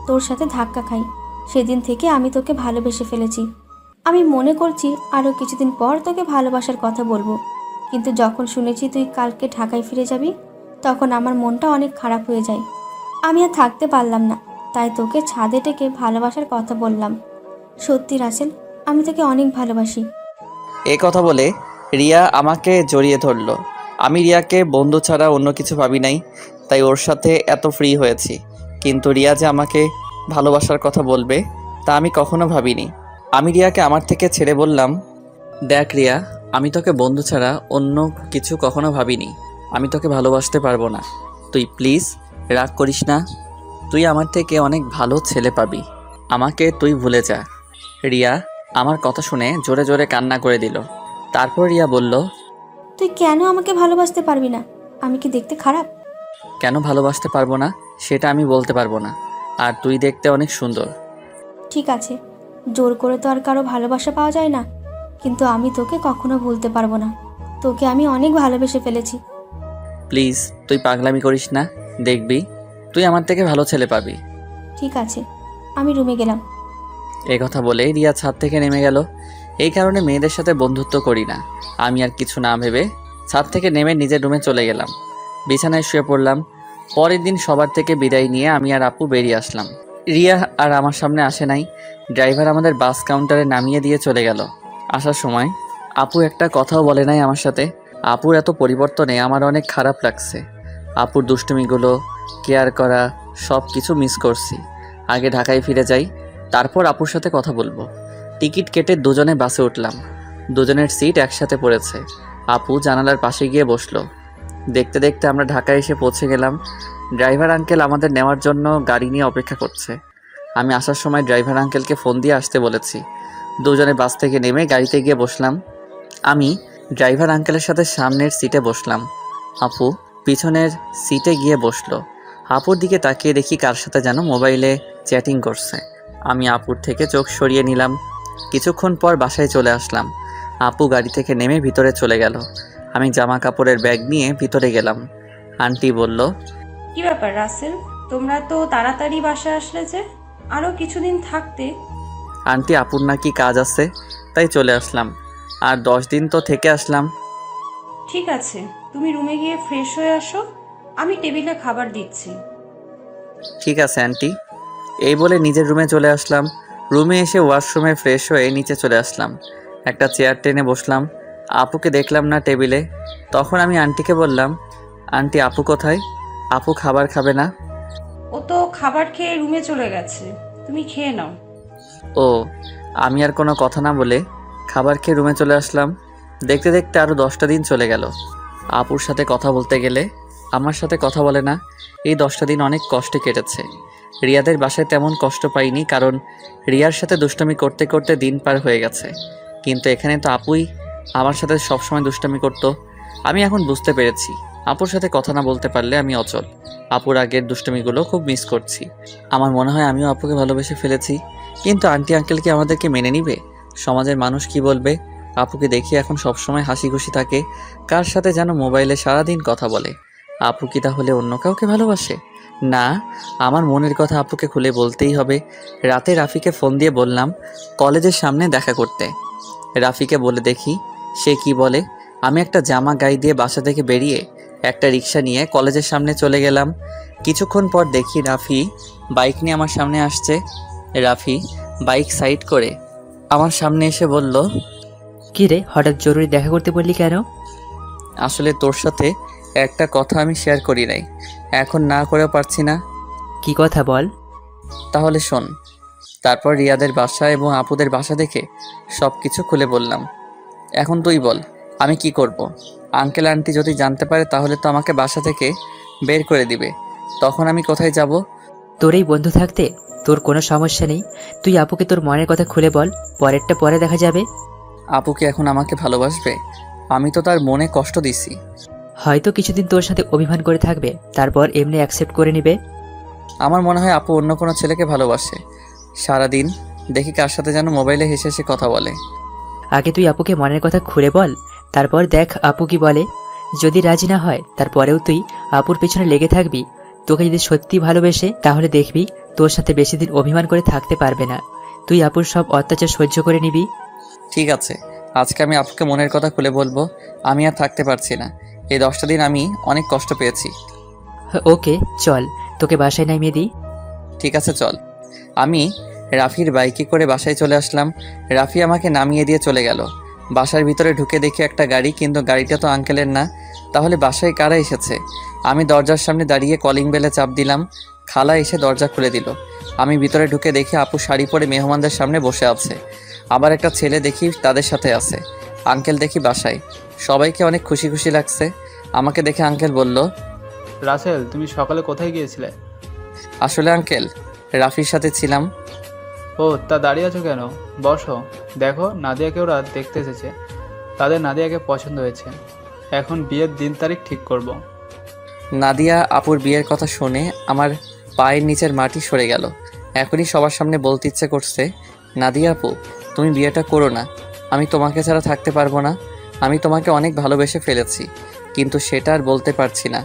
তোর সাথে ধাক্কা খাই, সেদিন থেকে আমি তোকে ভালোবেসে ফেলেছি। আমি মনে করছি আরও কিছুদিন পর তোকে ভালোবাসার কথা বলবো, কিন্তু যখন শুনেছি তুই কালকে ঢাকায় ফিরে যাবি, তখন আমার মনটা অনেক খারাপ হয়ে যায়। আমি আর থাকতে পারলাম না, তাই তোকে ছাদে ডেকে ভালোবাসার কথা বললাম। সত্যি রাসেল, আমি তোকে অনেক ভালোবাসি। এই কথা বলে রিয়া আমাকে জড়িয়ে ধরলো। আমি রিয়াকে বন্ধু ছাড়া অন্য কিছু ভাবি নাই, তাই ওর সাথে এত ফ্রি হয়েছি। কিন্তু রিয়া যে আমাকে ভালোবাসার কথা বলবে তা আমি কখনো ভাবিনি। আমি রিয়াকে আমার থেকে ছেড়ে বললাম, দেখ রিয়া, আমি তোকে বন্ধু ছাড়া অন্য কিছু কখনো ভাবিনি। আমি তোকে ভালোবাসতে পারবো না। তুই প্লিজ রাগ করিস না। তুই আমার থেকে অনেক ভালো ছেলে পাবি। আমাকে তুই ভুলে যা। রিয়া আমার কথা শুনে জোরে জোরে কান্না করে দিল। তারপর রিয়া বলল, তুই কেন আমাকে ভালোবাসতে পারবি না? আমি কি দেখতে খারাপ? কেন ভালোবাসতে পারবো না সেটা আমি বলতে পারবো না, আর তুই দেখতে অনেক সুন্দর। ঠিক আছে, জোর করে তো আর কারো ভালোবাসা পাওয়া যায় না, কিন্তু আমি তোকে কখনো ভুলতে পারবো না। তোকে আমি অনেক ভালোবেসে ফেলেছি। প্লিজ তুই পাগলামি করিস না, দেখবি তুই আমার থেকে ভালো ছেলে পাবি। ঠিক আছে, আমি রুমে গেলাম। এই কথা বলে রিয়া ছাদ থেকে নেমে গেল। এই কারণে মেয়েদের সাথে বন্ধুত্ব করি না। আমি আর কিছু না ভেবে ছাদ থেকে নেমে নিজের রুমে চলে গেলাম। বিছানায় শুয়ে পড়লাম। পরের দিন সবার থেকে বিদায় নিয়ে আমি আর আপু বেরিয়ে আসলাম। রিয়া আর আমার সামনে আসে নাই। ড্রাইভার আমাদের বাস কাউন্টারে নামিয়ে দিয়ে চলে গেল। আসার সময় আপু একটা কথাও বলে নাই আমার সাথে। আপুর এত পরিবর্তনে আমার অনেক খারাপ লাগছে। আপুর দুষ্টুমিগুলো, কেয়ার করা, সব কিছু মিস করছি। আগে ঢাকায় ফিরে যাই, তারপর আপুর সাথে কথা বলবো। টিকিট কেটে দুজনে বাসে উঠলাম। দুজনের সিট একসাথে পড়েছে। আপু জানালার পাশে গিয়ে বসলো। দেখতে দেখতে আমরা ঢাকায় এসে পৌঁছে গেলাম। ড্রাইভার আঙ্কেল আমাদের নেওয়ার জন্য গাড়ি নিয়ে অপেক্ষা করছে। আমি আসার সময় ড্রাইভার আঙ্কেলকে ফোন দিয়ে আসতে বলেছি। দুজনে বাস থেকে নেমে গাড়িতে গিয়ে বসলাম। আমি ড্রাইভার আঙ্কেলের সাথে সামনের সিটে বসলাম। আপু পিছনের সিটে গিয়ে বসলো। আপুর দিকে তাকিয়ে দেখি কার সাথে যেন মোবাইলে চ্যাটিং করছে। আমি আপুর থেকে চোখ সরিয়ে নিলাম। কিছুক্ষণ পর বাসায় চলে আসলাম। আপু গাড়ি থেকে নেমে ভিতরে চলে গেল। আমি জামা কাপড়ের ব্যাগ নিয়ে ভিতরে গেলাম। আন্টি বলল, কি ব্যাপার রাসেল, তোমরা তো তাড়াতাড়ি বাসায় আসলে যে? আরও কিছুদিন থাকতে। আন্টি আপুর নাকি কাজ আছে, তাই চলে আসলাম। আর 10 দিন তো থেকে আসলাম। ঠিক আছে, তুমি রুমে গিয়ে ফ্রেশ হয়ে আসো, আমি টেবিলে খাবার দিচ্ছি। ঠিক আছে আন্টি। এই বলে নিজের রুমে চলে আসলাম। রুমে এসে ওয়াশরুমে ফ্রেশ হয়ে নিচে চলে আসলাম। একটা চেয়ার টেনে বসলাম। আপুকে দেখলাম না টেবিলে। তখন আমি আন্টিকে বললাম, আন্টি আপু কোথায়? আপু খাবার খাবে না? ও তো খাবার খেয়ে রুমে চলে গেছে, তুমি খেয়ে নাও। ও, আমি আর কোনো কথা না বলে খাবার খেয়ে রুমে চলে আসলাম। দেখতে দেখতে আরও 10টা দিন চলে গেল। আপুর সাথে কথা বলতে গেলে আমার সাথে কথা বলে না। এই 10টা দিন অনেক কষ্টে কেটেছে। রিয়াদের বাসায় তেমন কষ্ট পাইনি, কারণ রিয়ার সাথে দুষ্টামি করতে করতে দিন পার হয়ে গেছে। কিন্তু এখানে তো আপুই আমার সাথে সবসময় দুষ্টামি করতো। আমি এখন বুঝতে পেরেছি আপুর সাথে কথা না বলতে পারলে আমি অচল। আপুর আগের দুষ্টুমিগুলো খুব মিস করছি। আমার মনে হয় আমিও আপুকে ভালোবেসে ফেলেছি। কিন্তু আন্টি আঙ্কেল কি আমাদেরকে মেনে নিবে? সমাজের মানুষ কি বলবে? আপুকে দেখি এখন সবসময় হাসি খুশি থাকে, কার সাথে যেন মোবাইলে সারাদিন কথা বলে। আপু কি তাহলে অন্য কাউকে ভালোবাসে? না, আমার মনের কথা আপুকে খুলে বলতেই হবে। রাতে রাফিকে ফোন দিয়ে বললাম কলেজের সামনে দেখা করতে। রাফিকে বলে দেখি সে কি বলে। আমি একটা জামা গায়ে দিয়ে বাসা থেকে বেরিয়ে একটা রিক্সা নিয়ে কলেজের সামনে চলে গেলাম। কিছুক্ষণ পর দেখি রাফি বাইক নিয়ে আমার সামনে আসছে। রাফি বাইক সাইড করে আমার সামনে এসে বলল, কি রে, হঠাৎ জরুরি দেখা করতে বললি কেন? আসলে তোর সাথে একটা কথা আমি শেয়ার করি নাই, এখন না করেও পারছি না। কি কথা বল। তাহলে শোন। তারপর রিয়াদের বাসা এবং আপুদের বাসা দেখে সব কিছু খুলে বললাম। এখন তুই বল আমি কি করব? আঙ্কেল আন্টি যদি জানতে পারে তাহলে তো আমাকে বাসা থেকে বের করে দিবে। তখন আমি কোথায় যাব? তোর এই বন্ধু থাকতে তোর কোনো সমস্যা নেই। তুই আপুকে তোর মনের কথা খুলে বল, পরেরটা পরে দেখা যাবে। আপু কি এখন আমাকে ভালোবাসবে? আমি তো তার মনে কষ্ট দিছি। হয়তো কিছুদিন তোর সাথে অভিমান করে থাকবে, তারপর এমনি অ্যাকসেপ্ট করে নেবে। আমার মনে হয় আপু অন্য কোনো ছেলেকে ভালোবাসে। সারাদিন দেখি কার সাথে যেন মোবাইলে হেসে হেসে কথা বলে। আগে তুই আপুকে মনের কথা খুলে বল, তারপর দেখ আপু কি বলে। যদি রাজি না হয় তারপরেও তুই আপুর পেছনে লেগে থাকবি। তোকে যদি সত্যি ভালোবেসে তাহলে দেখবি তোর সাথে বেশি দিন অভিমান করে থাকতে পারবে না। তুই আপুর সব অত্যাচার সহ্য করে নিবি। ঠিক আছে, আজকে আমি আপুকে মনের কথা খুলে বলবো। আমি আর থাকতে পারছি না। এই 10টা দিন আমি অনেক কষ্ট পেয়েছি। ওকে চল, তোকে বাসায় নামিয়ে দিই। ঠিক আছে চল। আমি রাফির বাইকে করে বাসায় চলে আসলাম। রাফি আমাকে নামিয়ে দিয়ে চলে গেল। বাসার ভিতরে ঢুকে দেখি একটা গাড়ি, কিন্তু গাড়িটা তো আঙ্কেলের না। তাহলে বাসায় কারা এসেছে? আমি দরজার সামনে দাঁড়িয়ে কলিং বেলে চাপ দিলাম। খালা এসে দরজা খুলে দিল। আমি ভিতরে ঢুকে দেখি আপু শাড়ি পরে মেহমানদের সামনে বসে আছে। আবার একটা ছেলে দেখি তাদের সাথে আছে। আঙ্কেল দেখি বাসায়। সবাইকে অনেক খুশি খুশি লাগছে। আমাকে দেখে আঙ্কেল বলল, রাসেল, তুমি সকালে কোথায় গিয়েছিলে? আসলে আঙ্কেল রাফির সাথে ছিলাম। ও, তা দাঁড়িয়ে আছো কেন? বসো। দেখো, নাদিয়াকে ওরা দেখতে এসেছে। তাদের নাদিয়াকে পছন্দ হয়েছে। এখন বিয়ের দিন তারিখ ঠিক করব। নাদিয়া আপুর বিয়ের কথা শুনে আমার পায়ের নিচের মাটি সরে গেল। এখনই সবার সামনে বলতে ইচ্ছে করছে, নাদিয়া আপু তুমি বিয়েটা করো না। আমি তোমাকে ছাড়া থাকতে পারবো না। আমি তোমাকে অনেক ভালোবেসে ফেলেছি, কিন্তু সেটা আর বলতে পারছি না।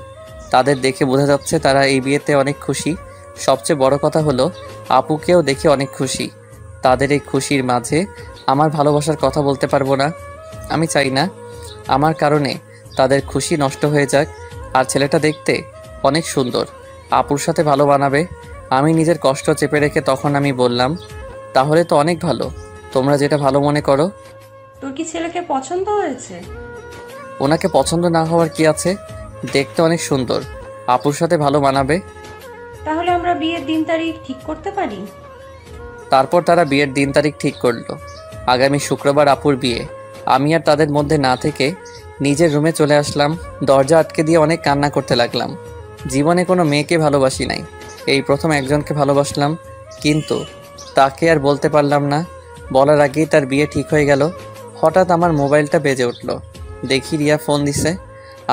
তাদের দেখে বোঝা যাচ্ছে তারা এই বিয়েতে অনেক খুশি। সবচেয়ে বড় কথা হলো আপুকেও দেখে অনেক খুশি। তাদের এই খুশির মাঝে আমার ভালোবাসার কথা বলতে পারবো না। আমি চাই না আমার কারণে তাদের খুশি নষ্ট হয়ে যাক। আর ছেলেটা দেখতে অনেক সুন্দর, আপুর সাথে ভালো মানাবে। আমি নিজের কষ্ট চেপে রেখে তখন আমি বললাম, তাহলে তো অনেক ভালো, তোমরা যেটা ভালো মনে করো। তোর কি ছেলেকে পছন্দ হয়েছে? ওনাকে পছন্দ না হওয়ার কি আছে? দেখতে অনেক সুন্দর, আপুর সাথে ভালো মানাবে। তাহলে আমরা বিয়ের দিন তারিখ ঠিক করতে পারি। তারপর তারা বিয়ের দিন তারিখ ঠিক করলো। আগামী শুক্রবার আপুর বিয়ে। আমি আর তাদের মধ্যে না থেকে নিজের রুমে চলে আসলাম। দরজা আটকে দিয়ে অনেক কান্না করতে লাগলাম। জীবনে কোনো মেয়েকে ভালোবাসি নাই, এই প্রথম একজনকে ভালোবাসলাম, কিন্তু তাকে আর বলতে পারলাম না। বলার আগেই তার বিয়ে ঠিক হয়ে গেল। হঠাৎ আমার মোবাইলটা বেজে উঠল। দেখি রিয়া ফোন দিছে।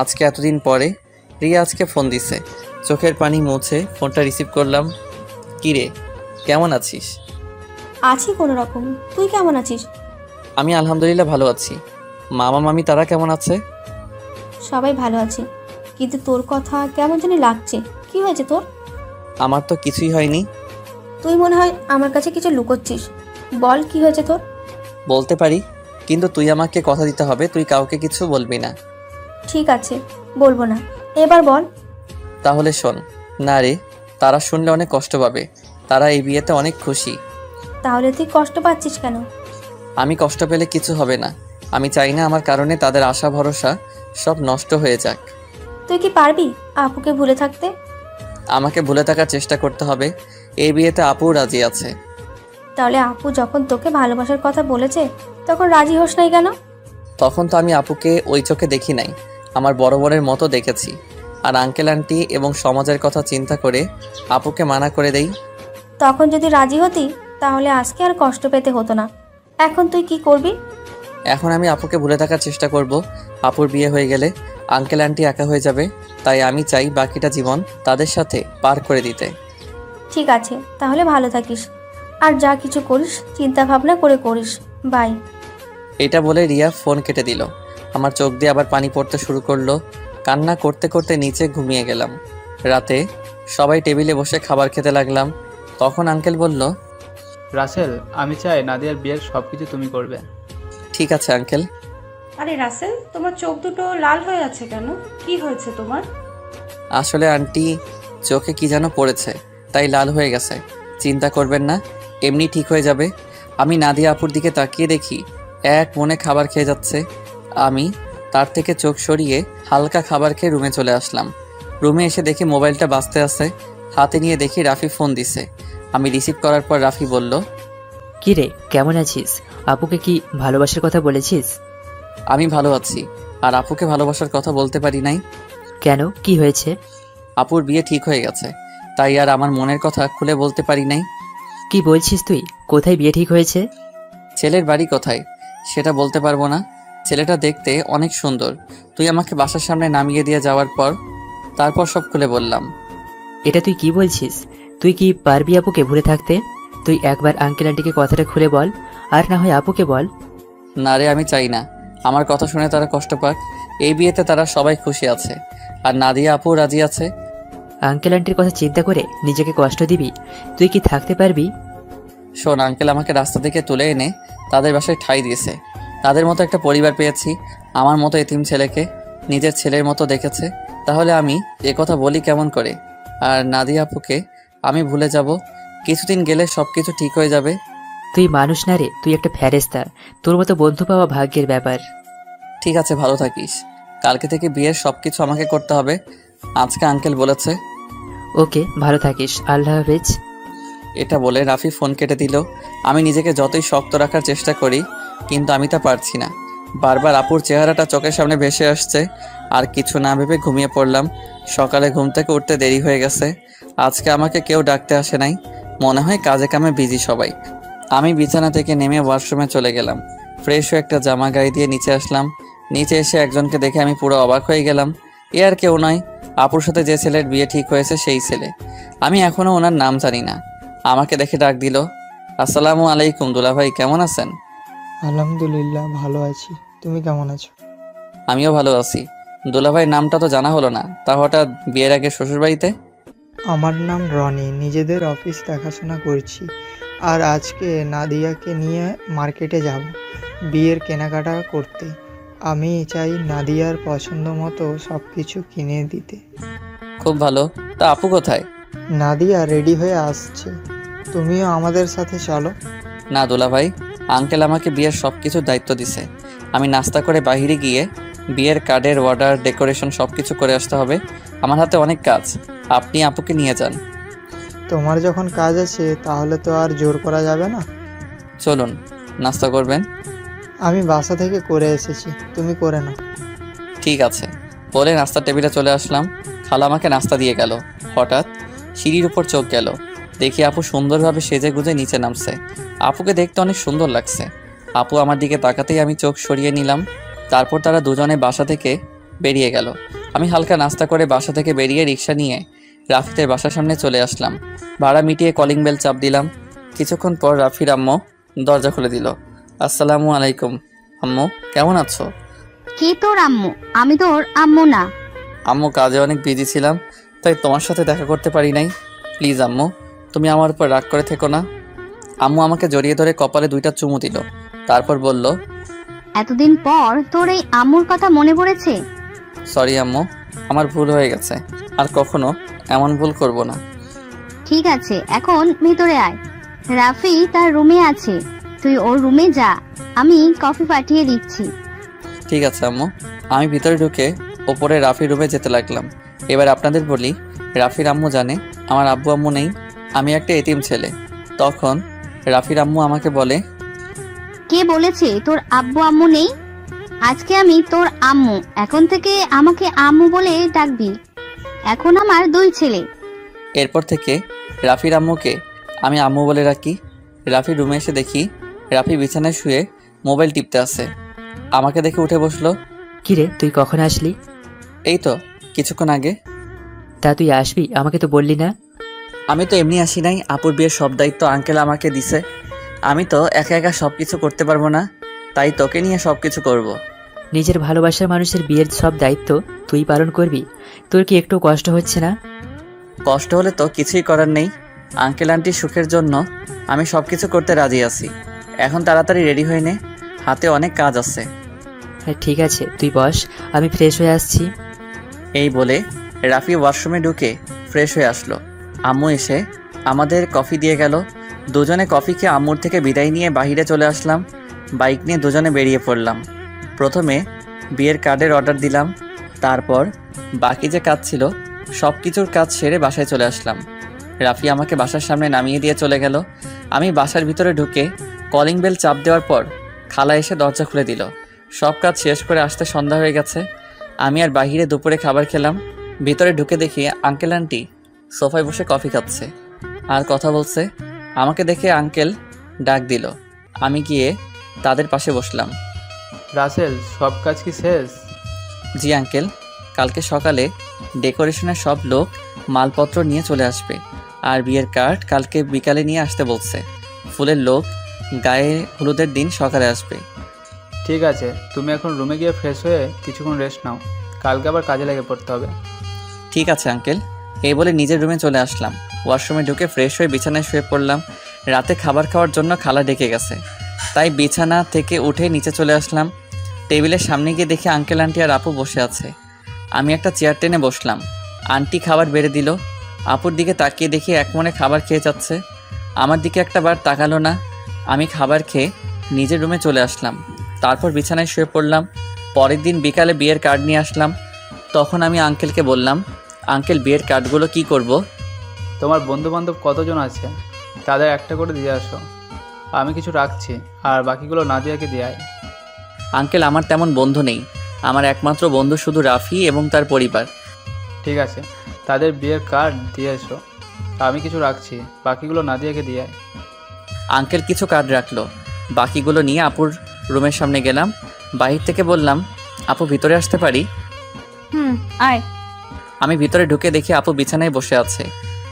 আজকে এতদিন পরে রিয়া আজকে ফোন দিছে। চোখের পানি মুছে ফোনটা রিসিভ করলাম। কী রে, কেমন আছিস? আছি কোনো রকম। তুই কেমন আছিস? আমি আলহামদুলিল্লাহ ভালো আছি। মামা মামি তারা কেমন আছে? সবাই ভালো আছে, কিন্তু তোর কথা কেমন জানি লাগছে। কি হয়েছে তোর? আমার তো কিছুই হয়নি। তুই মনে হয় আমার কাছে কিছু লুকোচ্ছিস। বল কি হয়েছে তোর? বলতে পারি, কিন্তু তুই আমাকে কথা দিতে হবে, তুই কাউকে কিছু বলবি না। ঠিক আছে, বলবো না। এবার বল। তাহলে শোন। না রে, তারা শুনলে অনেক কষ্ট পাবে। তারা এই বিয়েতে অনেক খুশি। তাহলে তুই কষ্ট পাচ্ছিস কেন? আমি কষ্ট পেলে কিছু হবে না। আমি চাই না আমার কারণে তাদের আশা ভরসা সব নষ্ট হয়ে যাক। তুই কি পারবি আপুকে ভুলে থাকতে? আমাকে ভুলে থাকার চেষ্টা করতে হবে। এই বিয়েতে আপুও রাজি আছে। তাহলে আপু যখন তোকে ভালোবাসার কথা বলেছে তখন রাজি হোস নাই কেন? তখন তো আমি আপুকে ওই চোখে দেখি নাই, আমার বড় বোনের মতো দেখেছি। আর আঙ্কেল আন্টি এবং সমাজের কথা চিন্তা করে আপুকে মানা করে দেই। তখন যদি রাজি হতি তাহলে আজকে আর কষ্ট পেতে হতো না। এখন তুই কি করবি? এখন আমি আপুকে ভুলে থাকার চেষ্টা করব। আপুর বিয়ে হয়ে গেলে আঙ্কেল আন্টি একা হয়ে যাবে, তাই আমি চাই বাকিটা জীবন তাদের সাথে পার করে দিতে। ঠিক আছে, তাহলে ভালো থাকিস। আর যা কিছু করিস চিন্তা ভাবনা করে করিস। বাই। এটা বলে রিয়া ফোন কেটে দিল। আমার চোখ দিয়ে আবার পানি পড়তে শুরু করলো। কান্না করতে করতে নিচে ঘুমিয়ে গেলাম। রাতে সবাই টেবিলে বসে খাবার খেতে লাগলাম। তখন আঙ্কেল বলল, রাসেল, আমি চাই নাদিয়ার বিয়ের সব কিছু তুমি করবে। ঠিক আছে আঙ্কেল। আরে রাসেল, তোমার চোখ দুটো লাল হয়ে আছে কেন? কি হয়েছে তোমার? আসলে আন্টি চোখে কি যেন পড়েছে, তাই লাল হয়ে গেছে। চিন্তা করবেন না, এমনি ঠিক হয়ে যাবে। আমি নাদিয়া আপুর দিকে তাকিয়ে দেখি এক মনে খাবার খেয়ে যাচ্ছে। আমি তার থেকে চোখ সরিয়ে হালকা খাবার খেয়ে রুমে চলে আসলাম। রুমে এসে দেখি মোবাইলটা বাজতে আছে। হাতে নিয়ে দেখি রাফি ফোন দিছে। আমি রিসিভ করার পর রাফি বলল, কি রে, কেমন আছিস? আপুকে কি ভালোবাসার কথা বলেছিস? আমি ভালো আছি, আর আপুকে ভালোবাসার কথা বলতে পারি নাই। কেন, কি হয়েছে? আপুর বিয়ে ঠিক হয়ে গেছে, তাই আর আমার মনের কথা খুলে বলতে পারি নাই। কি বলছিস তুই? কোথায় বিয়ে ঠিক হয়েছে? ছেলের বাড়ি কোথায় সেটা বলতে পারবো না। ছেলেটা দেখতে অনেক সুন্দর। তুই আমাকে বাসার সামনে নামিয়ে দিয়ে যাওয়ার পর তারপর সব খুলে বললাম। এটা তুই কি বলছিস? তুই কি পারবি আপুকে ভুলে থাকতে? তুই একবার আঙ্কেল আন্টিকে কথাটা খুলে বল, আর না হয় আপুকে বল। না রে, আমি চাই না আমার কথা শুনে তারা কষ্ট পাক। এই বিয়েতে তারা সবাই খুশি আছে, আর নাদিয়া আপু রাজি আছে। আঙ্কেল আন্টির কথা চিন্তা করে নিজেকে কষ্ট দিবি? তুই কি থাকতে পারবি? শোন, আঙ্কেল আমাকে রাস্তা থেকে তুলে এনে তাদের বাসায় ঠাঁই দিয়েছে। তাদের মতো একটা পরিবার পেয়েছি। আমার মতো এতিম ছেলেকে নিজের ছেলের মতো দেখেছে। তাহলে আমি কথা বলি কেমন করে? আর নাদিয়া আপুকে আমি ভুলে যাব? কিছুদিন গেলে সব কিছু ঠিক হয়ে যাবে। তুই মানুষ না রে, তুই একটা ফেরেশতা। তোর মতো বন্ধু পাওয়া ভাগ্যের ব্যাপার। ঠিক আছে, ভালো থাকিস। কালকে থেকে বিয়ের সব কিছু আমাকে করতে হবে, আজকে আঙ্কেল বলেছে। ওকে, ভালো থাকিস, আল্লাহ হাফেজ। এটা বলে রাফি ফোন কেটে দিল। আমি নিজেকে যতই শক্ত রাখার চেষ্টা করি, কিন্তু আমি তা পারছি না। বারবার আপুর চেহারাটা চোখের সামনে ভেসে আসছে। আর কিছু না ভেবে ঘুমিয়ে পড়লাম। সকালে ঘুম থেকে উঠতে দেরি হয়ে গেছে। আজকে আমাকে কেউ ডাকতে আসে নাই, মনে হয় কাজে কামে বিজি সবাই। আমি বিছানা থেকে নেমে ওয়াশরুমে চলে গেলাম। ফ্রেশ হয়ে একটা জামা গায়ে দিয়ে নিচে আসলাম। নিচে এসে একজনকে দেখে আমি পুরো অবাক হয়ে গেলাম। এ আর কেউ নয়, আপুর সাথে যে ছেলের বিয়ে ঠিক হয়েছে সেই ছেলে। আমি এখনও ওনার নাম জানি না। আমাকে দেখে ডাক দিল, আসসালামু আলাইকুম দুলাভাই, কেমন আছেন? আলহামদুলিল্লাহ, ভালো আছি। তুমি কেমন আছো? আমিও ভালো আছি। দুলাভাই নামটা তো জানা হলো না, তা হঠাৎ বিয়ের আগে শ্বশুরবাড়িতে? আমার নাম রনি, নিজেদের অফিস দেখাশোনা করছি। আর আজকে নাদিয়াকে নিয়ে মার্কেটে যাব বিয়ের কেনাকাটা করতে। আমি চাই নাদিয়ার পছন্দ মতো সব কিছু কিনে দিতে। খুব ভালো। তা আপু কোথায়? নাদিয়া রেডি হয়ে আসছে, তুমিও আমাদের সাথে চলো। না দুলাভাই, আঙ্কেল আমাকে বিয়ের সব কিছুর দায়িত্ব দিছে। আমি নাস্তা করে বাইরে গিয়ে বিয়ের কার্ডের অর্ডার, ডেকোরেশন সব কিছু করে আসতে হবে। আমার হাতে অনেক কাজ, আপনি আপুকে নিয়ে যান। তোমার যখন কাজ আছে তাহলে তো আর জোর করা যাবে না। চলুন, নাস্তা করবেন? আমি বাসা থেকে করে এসেছি, তুমি করে নাও। ঠিক আছে বলে নাস্তার টেবিলে চলে আসলাম। খালা আমাকে নাস্তা দিয়ে গেল। হঠাৎ সিঁড়ির উপর চোখ গেল, দেখি আপু সুন্দরভাবে সেজে গুজে নিচে নামছে। আপুকে দেখতে অনেক সুন্দর লাগছে। আপু আমার দিকে তাকাতেই আমি চোখ সরিয়ে নিলাম। তারপর তারা দুজনে বাসা থেকে বেরিয়ে গেল। আমি হালকা নাস্তা করে বাসা থেকে বেরিয়ে রিক্সা নিয়ে রাফিদের বাসার সামনে চলে আসলাম। ভাড়া মিটিয়ে কলিং বেল চাপ দিলাম। কিছুক্ষণ পর রাফির আম্মু দরজা খুলে দিল। আসসালামু আলাইকুম আম্মু, কেমন আছো? কে তোর আম্মু? আমি তোর আম্মু না। আম্মু কাজে অনেক বিজি ছিলাম, তাই তোমার সাথে দেখা করতে পারি নাই। প্লিজ আম্মু, তুমি আমার উপর রাগ করে থেকো না। আম্মু আমাকে জড়িয়ে ধরে কপালে 2টা চুমু দিল। তারপর বলল, এতদিন পর তোর এই আম্মুর কথা মনে পড়েছে? সরি আম্মু, আমার ভুল হয়ে গেছে। আর কখনো এমন ভুল করব না। ঠিক আছে, এখন ভিতরে আয়। রাফি তার রুমে আছে, তুই ওর রুমে যা, আমি কফি পাঠিয়ে দিচ্ছি। ঠিক আছে আম্মু। আমি ভিতরে ঢুকে ওপরে রাফির রুমে যেতে লাগলাম। এবার আপনাদের বলি, রাফির আম্মু জানে আমার আব্বু আম্মু নেই, আমি একটা এতিম ছেলে। তখন রাফির আম্মু আমাকে বলে, কে বলেছে তোর আব্বু আম্মু নেই? আজকে আমি তোর আম্মু, এখন থেকে আমাকে আম্মু বলে ডাকবি। এখন আমার 2 ছেলে। এরপর থেকে রাফির আম্মুকে আমি আম্মু বলে রাখি। রাফির রুমে এসে দেখি রাফি বিছানায় শুয়ে মোবাইল টিপতে আছে। আমাকে দেখে উঠে বসলো। কিরে, তুই কখন আসলি? এই তো কিছুক্ষণ আগে। তা তুই আসবি, আমাকে তো বললি না। আমি তো এমনি আসি নাই, আপুর বিয়ের সব দায়িত্ব আঙ্কেল আমাকে দিছে। আমি তো একা একা সব কিছু করতে পারবো না, তাই তোকে নিয়ে সব কিছু করবো। নিজের ভালোবাসার মানুষের বিয়ের সব দায়িত্ব তুই পালন করবি? তোর কি একটু কষ্ট হচ্ছে না? কষ্ট হলে তো কিছুই করার নেই। আঙ্কেল আন্টির সুখের জন্য আমি সব কিছু করতে রাজি আছি। এখন তাড়াতাড়ি রেডি হয়ে নে, হাতে অনেক কাজ আছে। হ্যাঁ ঠিক আছে, তুই বস, আমি ফ্রেশ হয়ে আসছি। এই বলে রাফি ওয়াশরুমে ঢুকে ফ্রেশ হয়ে আসলো। আম্মু এসে আমাদের কফি দিয়ে গেল। দুজনে কফি খেয়ে আম্মুর থেকে বিদায় নিয়ে বাইরে চলে আসলাম। বাইক নিয়ে দুজনে বেরিয়ে পড়লাম। প্রথমে বিয়ের কার্ডের অর্ডার দিলাম, তারপর বাকি যে কাজ ছিল সব কিছুর কাজ সেরে বাসায় চলে আসলাম। রাফি আমাকে বাসার সামনে নামিয়ে দিয়ে চলে গেল। আমি বাসার ভিতরে ঢুকে কলিং বেল চাপ দেওয়ার পর খালা এসে দরজা খুলে দিল। সব কাজ শেষ করে আসতে সন্ধ্যা হয়ে গেছে। আমি আর বাহিরে দুপুরে খাবার খেলাম। ভিতরে ঢুকে দেখি আঙ্কেল আন্টি সোফায় বসে কফি খাচ্ছে আর কথা বলছে। আমাকে দেখে আঙ্কেল ডাক দিল। আমি গিয়ে তাদের পাশে বসলাম। রাসেল, সব কাজ কি শেষ? জি আঙ্কেল, কালকে সকালে ডেকোরেশনের সব লোক মালপত্র নিয়ে চলে আসবে, আর বিয়ের কার্ড কালকে বিকালে নিয়ে আসতে বলছে। ফুলের লোক গায়ে হলুদের দিন সকালে আসবে। ঠিক আছে, তুমি এখন রুমে গিয়ে ফ্রেশ হয়ে কিছুক্ষণ রেস্ট নাও, কালকে আবার কাজে লেগে পড়তে হবে। ঠিক আছে আঙ্কেল। এই বলে নিজের রুমে চলে আসলাম। ওয়াশরুমে ঢুকে ফ্রেশ হয়ে বিছানায় শুয়ে পড়লাম। রাতে খাবার খাওয়ার জন্য খালা ডেকে গেছে, তাই বিছানা থেকে উঠে নিচে চলে আসলাম। টেবিলের সামনে গিয়ে দেখি আঙ্কেল আন্টি আর আপু বসে আছে। আমি একটা চেয়ার টেনে বসলাম। আন্টি খাবার বেড়ে দিল। আপুর দিকে তাকিয়ে দেখি এক মনে খাবার খেয়ে যাচ্ছে। আমার দিকে একটা বার তাকালো না। আমি খাবার খেয়ে নিজের রুমে চলে আসলাম। তারপর বিছানায় শুয়ে পড়লাম। পরের দিন বিকালে বিয়ের কার্ড নিয়ে আসলাম। তখন আমি আঙ্কেলকে বললাম, আঙ্কেল বিয়ের কার্ডগুলো কি করব? তোমার বন্ধুবান্ধব কতজন আছে তাদের একটা করে দিয়ে আসো, আমি কিছু রাখছি, আর বাকিগুলো নাদিয়াকে দিয়ে আয়। আঙ্কেল আমার তেমন বন্ধু নেই, আমার একমাত্র বন্ধু শুধু রাফি এবং তার পরিবার। ঠিক আছে, তাদের বিয়ের কার্ড দিয়ে এসো, আমি কিছু রাখছি, বাকিগুলো নাদিয়াকে দিয়ে আয়। আঙ্কেল কিছু কার্ড রাখলো, বাকিগুলো নিয়ে আপুর রুমের সামনে গেলাম। বাহির থেকে বললাম, আপু ভিতরে আসতে পারি? আয়। আমি ভিতরে ঢুকে দেখি আপু বিছানায় বসে আছে,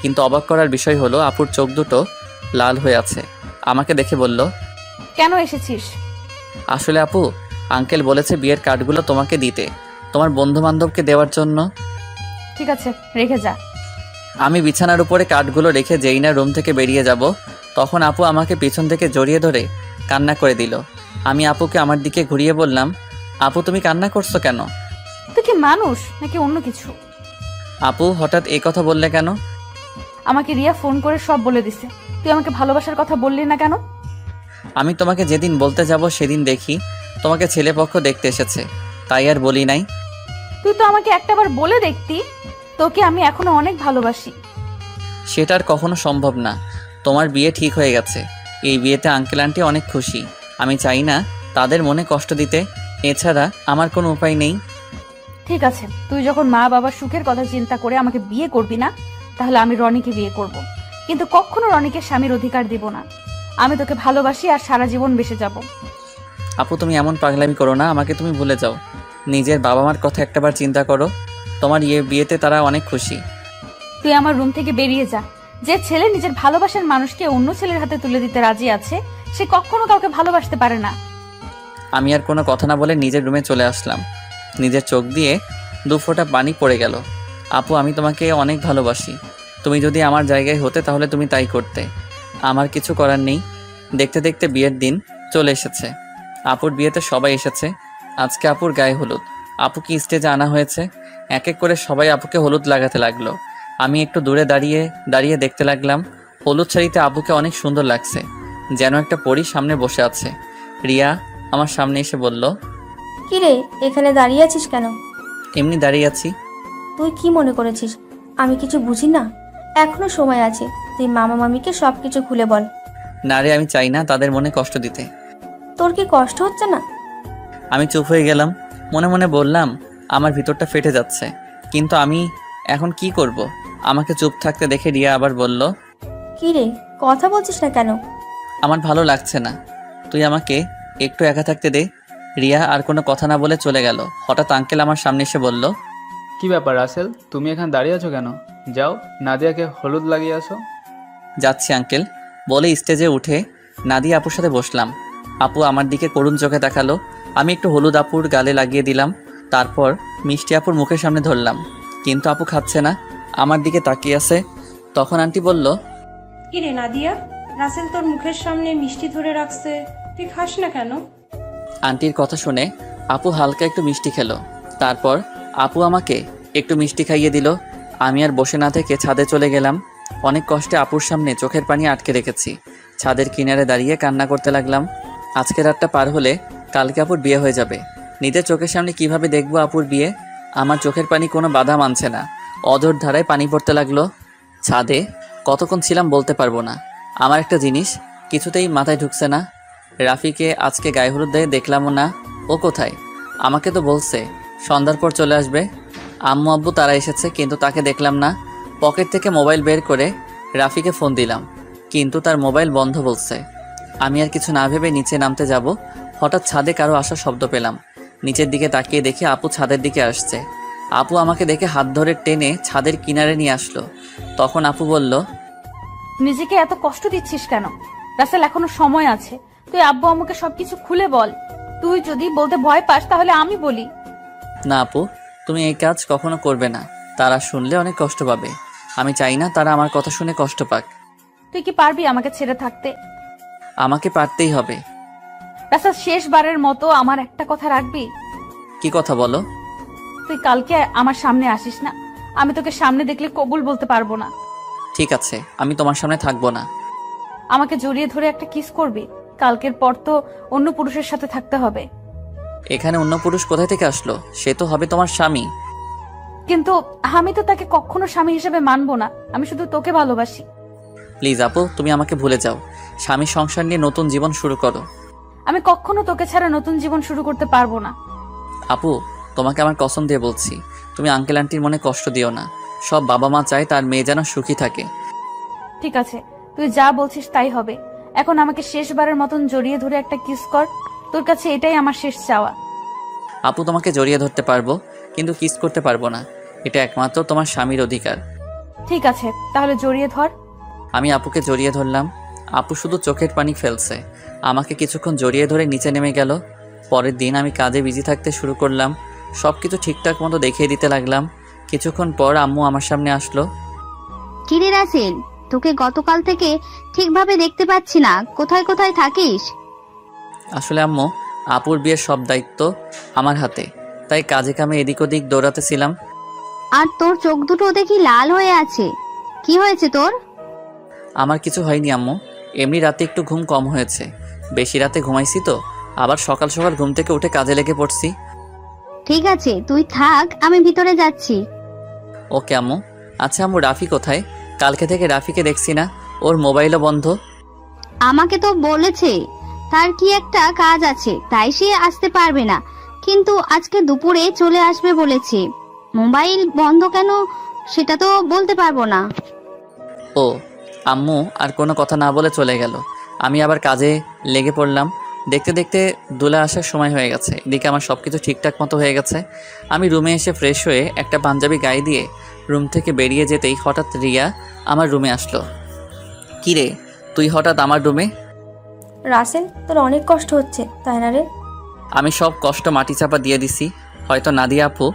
কিন্তু অবাক করার বিষয় হলো আপুর চোখ দুটো লাল হয়ে আছে। আমাকে দেখে বলল, কেন এসেছিস? আসলে আপু, আঙ্কেল বলেছে বিয়ের কার্ডগুলো তোমাকে দিতে, তোমার বন্ধু বান্ধবকে দেওয়ার জন্য। ঠিক আছে, রেখে যা। আমি বিছানার উপরে কার্ডগুলো রেখে যেই না রুম থেকে বেরিয়ে যাব, তখন আপু আমাকে পিছন থেকে জড়িয়ে ধরে কান্না করে দিল। আমি আপুকে আমার দিকে ঘুরিয়ে বললাম, আপু তুমি কান্না করছো কেন? তুই কি মানুষ নাকি অন্য কিছু? আপু হঠাৎ এই কথা বললে কেন? আমাকে রিয়া ফোন করে সব বলে দিছে। তুই আমাকে ভালোবাসার কথা বললি না কেন? আমি তোমাকে যেদিন বলতে যাব সেদিন দেখি তোমাকে ছেলেপক্ষ দেখতে এসেছে, তাই আর বলি নাই। তুই তো আমাকে একটাবার বলে দেখতি, তোকে আমি এখনো অনেক ভালোবাসি। সেটা আর কখনো সম্ভব না। তোমার বিয়ে ঠিক হয়ে গেছে, এই বিয়েতে আঙ্কেল আন্টি অনেক খুশি। আমি চাই না তাদের মনে কষ্ট দিতে, এছাড়া আমার কোনো উপায় নেই। ঠিক আছে, তুই যখন মা বাবার সুখের কথা চিন্তা করে আমাকে বিয়ে করবি না, তাহলে আমি রনিকে বিয়ে করব, কিন্তু কখনো রনিকে স্বামীর অধিকার দিব না। আমি তোকে ভালোবাসি আর সারা জীবন বেঁচে যাব। আপু তুমি এমন পাগলামি করো না, আমাকে তুমি ভুলে যাও। নিজের বাবা মার কথা একটাবার চিন্তা করো, তোমার বিয়েতে তারা অনেক খুশি। তুই আমার রুম থেকে বেরিয়ে যা। যে ছেলে নিজের ভালোবাসার মানুষকে অন্য ছেলের হাতে তুলে দিতে রাজি আছে, সে কখনো কাউকে ভালোবাসতে পারে না। আমি আর কোনো কথা না বলে নিজের রুমে চলে আসলাম। নিজের চোখ দিয়ে 2 ফোঁটা পানি পড়ে গেল। আপু আমি তোমাকে অনেক ভালোবাসি। তুমি যদি আমার জায়গায় হতে তাহলে তুমি তাই করতে। আমার কিছু করার নেই। দেখতে দেখতে বিয়ের দিন চলে এসেছে। আপুর বিয়েতে সবাই এসেছে। আজকে আপুর গায়ে হলুদ। আপুকে স্টেজে আনা হয়েছে। এক এক করে সবাই আপুকে হলুদ লাগাতে লাগলো। আমি একটু দূরে দাঁড়িয়ে দাঁড়িয়ে দেখতে লাগলাম। হলুদ শাড়িতে আপুকে অনেক সুন্দর লাগছে, যেন একটা পরী সামনে বসে আছে। রিয়া আমার সামনে এসে বলল, কি রে, এখানে দাঁড়িয়ে আছিস কেন? এমনি দাঁড়িয়ে আছি। তুই কি মনে করেছিস আমি কিছু বুঝি না? এখনো সময় আছে, তুই মামা মামিকে সব কিছু খুলে বল। না রে, আমি চাই না তাদের মনে কষ্ট দিতে। তোর কি কষ্ট হচ্ছে না? আমি চুপ হয়ে গেলাম। মনে মনে বললাম, আমার ভিতরটা ফেটে যাচ্ছে, কিন্তু আমি এখন কি করব? আমাকে চুপ থাকতে দেখে রিয়া আবার বলল, কি রে, কথা বলছিস না কেন? আমার ভালো লাগছে না, তুই আমাকে একটু একা থাকতে দে। রিয়া আর কোনো কথা না বলে চলে গেল। হঠাৎ আঙ্কেল আমার সামনে এসে বলল, কি ব্যাপার রাসেল, তুমি এখানে দাঁড়িয়ে আছো কেন? যাও নাদিয়াকে হলুদ লাগিয়ে আসো। যাচ্ছি আঙ্কেল বলে স্টেজে উঠে নাদিয়া আপুর সাথে বসলাম। আপু আমার দিকে করুণ চোখে তাকালো। আমি একটু হলুদ আপুর গালে লাগিয়ে দিলাম, তারপর মিষ্টি আপুর মুখের সামনে ধরলাম, কিন্তু আপু খাচ্ছে না, আমার দিকে তাকিয়ে আছে। তখন আন্টি বলল, কিরে নাদিয়া, রাসেল তোর মুখের সামনে মিষ্টি ধরে রাখছে, তুই খাস না কেন? আন্টির কথা শুনে আপু হালকা একটু মিষ্টি খেলো। তারপর আপু আমাকে একটু মিষ্টি খাইয়ে দিল। আমি আর বসে না থেকে ছাদে চলে গেলাম। অনেক কষ্টে আপুর সামনে চোখের পানি আটকে রেখেছি। ছাদের কিনারে দাঁড়িয়ে কান্না করতে লাগলাম। আজকে রাতটা পার হলে কালকে আপুর বিয়ে হয়ে যাবে। নিজের চোখের সামনে কিভাবে দেখবো আপুর বিয়ে? আমার চোখের পানি কোনো বাধা মানছে না, অঝোর ধারায় পানি পড়তে লাগলো। ছাদে কতক্ষণ ছিলাম বলতে পারবো না। আমার একটা জিনিস কিছুতেই মাথায় ঢুকছে না। রাফিকে আজকে গায়ে হলুদ দিয়ে দেখলামও না। ও কোথায়? আমাকে তো বলছে সন্ধ্যার পর চলে আসবে। আম্মু আব্বু তারা এসেছে, কিন্তু তাকে দেখলাম না। পকেট থেকে মোবাইল বের করে রাফিকে ফোন দিলাম, কিন্তু তার মোবাইল বন্ধ বলছে। আমি আর কিছু না ভেবে নিচে নামতে যাব, হঠাৎ ছাদে কারো আসার শব্দ পেলাম। নিচের দিকে তাকিয়ে দেখি আপু ছাদের দিকে আসছে। আপু আমাকে দেখে হাত ধরে টেনে ছাদের কিনারে নিয়ে আসলো। তখন আপু বলল, নিজেকে এত কষ্ট দিচ্ছিস কেন? রাসেল, এখনো সময় আছে, তুই আব্বু আম্মুকে সবকিছু খুলে বল। তুই যদি বলতে ভয় পাস তাহলে আমি বলি। না আপু, তুমি এই কাজ কখনো করবে না, তারা শুনলে অনেক কষ্ট পাবে। আমি চাই না তারা আমার কথা শুনে কষ্ট পাক। তুই কি পারবি আমাকে ছেড়ে থাকতে? আমাকে পারতেই হবে। রাসেল, শেষবারের মতো আমার একটা কথা রাখবি? কি কথা বলো? তুই কালকে আমার সামনে আসিস না, আমি তোকে সামনে দেখলে কবুল বলতে পারবো না। ঠিক আছে, আমি তোমার সামনে থাকবো না। আমাকে জড়িয়ে ধরে একটা কিস করবি? কালকের পর তো অন্য পুরুষের সাথে থাকতে হবে। এখানে অন্য পুরুষ কোথায় থেকে আসলো? সে তো হবে তোমার স্বামী। কিন্তু আমি তো তাকে কখনো স্বামী হিসেবে মানবো না, আমি শুধু তোকে ভালোবাসি। প্লিজ আপু, তুমি আমাকে ভুলে যাও, স্বামী সংসার নিয়ে নতুন জীবন শুরু করো। আমি কখনো তোকে ছাড়া নতুন জীবন শুরু করতে পারবো না। আপু, তোমাকে আমার কসম দিয়ে বলছি, তুমি আঙ্কেল আন্টির মনে কষ্ট দিও না। সব বাবা মা চায় তার মেয়ে যেন সুখী থাকে। ঠিক আছে, তুই যা বলছিস তাই হবে। এখন আমাকে শেষবারের মতন জড়িয়ে ধরে একটা কিস কর, তোর কাছে এটাই আমার শেষ চাওয়া। আপু, তোমাকে জড়িয়ে ধরতে পারবো, কিন্তু কিস করতে পারবো না। এটা একমাত্র তোমার স্বামীর অধিকার। ঠিক আছে, তাহলে জড়িয়ে ধর। আমি আপুকে জড়িয়ে ধরলাম। আপু শুধু চোখের পানি ফেলছে। আমাকে কিছুক্ষণ জড়িয়ে ধরে নিচে নেমে গেল। পরের দিন আমি কাজে বিজি থাকতে শুরু করলাম। সব কিছু ঠিকঠাক মতো দেখিয়ে দিতে লাগলাম। কিছুক্ষণ পর আম্মু আমার সামনে আসলো। কিরে রাসেল, তোকে গতকাল থেকে ঠিকভাবে দেখতে পাচ্ছি না, কোথায় কোথায় থাকিস? আসলে আম্মু, আপুর বিয়ের সব দায়িত্ব আমার হাতে, তাই কাজে কামে এদিক ওদিক দৌড়াতেছিলাম। আর তোর চোখ দুটো দেখি লাল হয়ে আছে, কি হয়েছে তোর? আমার কিছু হয়নি আম্মু, এমনি রাতে একটু ঘুম কম হয়েছে। বেশি রাতে ঘুমাইছি তো, আবার সকাল সকাল ঘুম থেকে উঠে কাজে লেগে পড়ছি। ঠিক আছে, তুই থাক, আমি ভিতরে যাচ্ছি। ওকে আম্মু। আচ্ছা আম্মু, রাফি কোথায়? কালকে থেকে রাফিকে দেখছি না, ওর মোবাইলও বন্ধ। আমাকে তো বলেছে তার কি একটা কাজ আছে, তাই সে আসতে পারবে না, কিন্তু আজকে দুপুরে চলে আসবে বলেছে। মোবাইল বন্ধ কেন সেটা তো বলতে পারবো না। ও, আম্মু আর কোনো কথা না বলে চলে গেল। আমি আবার কাজে লেগে পড়লাম। দেখতে দেখতে দোলা আসার সময় হয়ে গেছে। এদিকে আমার সব কিছু ঠিকঠাক মতো হয়ে গেছে। আমি রুমে এসে ফ্রেশ হয়ে একটা পাঞ্জাবি গায়ে দিয়ে রুম থেকে বেরিয়ে যেতেই হঠাৎ রিয়া আমার রুমে আসলো। কি রে, তুই হঠাৎ আমার রুমে? রাসেল, তোর অনেক কষ্ট হচ্ছে তাই না রে? আমি সব কষ্ট মাটি চাপা দিয়ে দিছি। হয়তো নাদিয়া আপু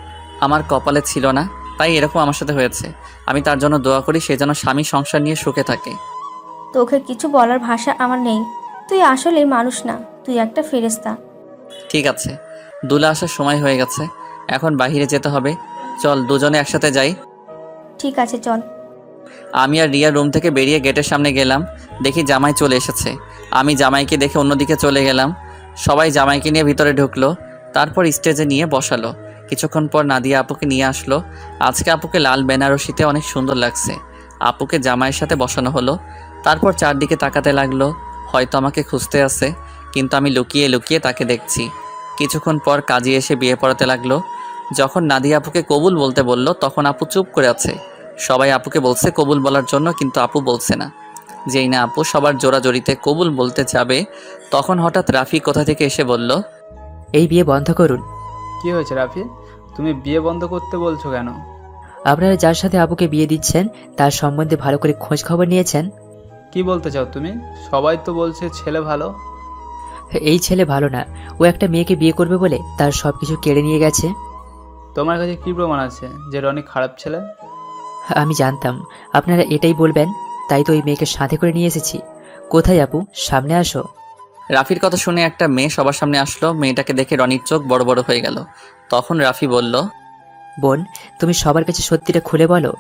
আমার কপালে ছিল না, তাই এরকম আমার সাথে হয়েছে। আমি তার জন্য দোয়া করি সে যেন স্বামী সংসার নিয়ে সুখে থাকে। তোকে কিছু বলার ভাষা আমার নেই, তুই আসলে মানুষ না, তুই একটা ফেরেশতা। ঠিক আছে, দুলা আসার সময় হয়ে গেছে, এখন বাইরে যেতে হবে। চল দুজনে একসাথে যাই। ঠিক আছে, চল। আমি আর রিয়া রুম থেকে বেরিয়ে গেটের সামনে গেলাম, দেখি জামাই চলে এসেছে। আমি জামাইকে দেখে অন্যদিকে চলে গেলাম। সবাই জামাইকে নিয়ে ভিতরে ঢুকলো, তারপর স্টেজে নিয়ে বসালো। কিছুক্ষণ পর নাদিয়া আপুকে নিয়ে আসলো। আজকে আপুকে লাল বেনারসিতে অনেক সুন্দর লাগছে। আপুকে জামাইয়ের সাথে বসানো হলো। তারপর চারদিকে তাকাতে লাগলো, হয়তো আমাকে খুঁজতে আসে, কিন্তু আমি লুকিয়ে লুকিয়ে তাকে দেখছি। কিছুক্ষণ পর কাজী এসে বিয়ে পড়াতে লাগলো। যখন নাদিয়া আপুকে কবুল বলতে বলল, তখন আপু চুপ করে আছে। সবাই আপুকে বলছে কবুল বলার জন্য, কিন্তু আপু বলছে না। যেই না আপু সবার জোড়াজড়িতে কবুল বলতে যাবে, তখন হঠাৎ রাফি কোথা থেকে এসে বলল, এই বিয়ে বন্ধ করুন। কি হয়েছে রাফি, তুমি বিয়ে বন্ধ করতে বলছো কেন? আপনারা যার সাথে আপুকে বিয়ে দিচ্ছেন তার সম্বন্ধে ভালো করে খোঁজ খবর নিয়েছেন? কি বলতে চাও তুমি? সবাই তো বলছে ছেলে ভালো। এই ছেলে ভালো না, ও একটা মেয়েকে বিয়ে করবে বলে তার সব কিছু কেড়ে নিয়ে গেছে। তোমার কাছে কি প্রমাণ আছে যে রনি খারাপ ছেলে? আমি জানতাম আপনারা এটাই বলবেন, তাই তো ওই মেয়েকে সাথে করে নিয়ে এসেছি। কোথায় আপু, সামনে আসো। রাফির কথা শুনে একটা মেয়ে সবার সামনে আসলো। মেয়েটাকে দেখে রনির চোখ বড় বড় হয়ে গেল। তখন রাফি বলল, বোন, তুমি সবার কাছে সত্যিটা খুলে বলো।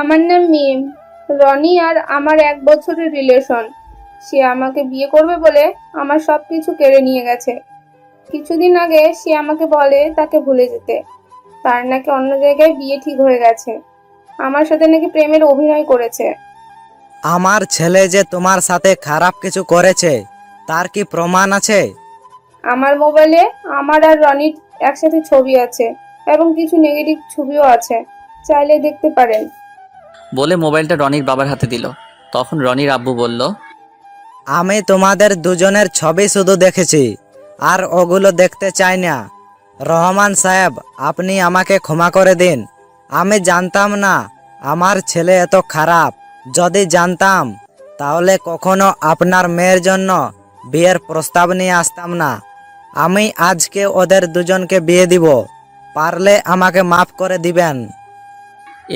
আমার নাম মিম। রনি আর আমার 1 বছরের রিলেশন। সে আমাকে বিয়ে করবে বলে আমার সব কিছু কেড়ে নিয়ে গেছে। কিছুদিন আগে সে আমাকে বলে তাকে ভুলে যেতে। তার নাকি অন্য জায়গায় বিয়ে ঠিক হয়ে গেছে। আমার সাথে নাকি প্রেমের অভিনয় করেছে। আমার ছেলে যে তোমার সাথে খারাপ কিছু করেছে তার কি প্রমাণ আছে? আমার মোবাইলে আমার আর রনির একসাথে ছবি আছে এবং কিছু নেগেটিভ ছবিও আছে, চাইলে দেখতে পারেন। বলে মোবাইলটা রনির বাবার হাতে দিল। তখন রনির আব্বু বলল, আমি তোমাদের দুজনের ছবি শুধু দেখেছি, আর ওগুলো দেখতে চাই না। রহমান সাহেব, আপনি আমাকে ক্ষমা করে দিন। আমি জানতাম না আমার ছেলে এত খারাপ। যদি জানতাম তাহলে কখনো আপনার মেয়ের জন্য বিয়ের প্রস্তাব নিয়ে আসতাম না। আমি আজকে ওদের দুজনকে বিয়ে দিব। পারলে আমাকে মাফ করে দিবেন।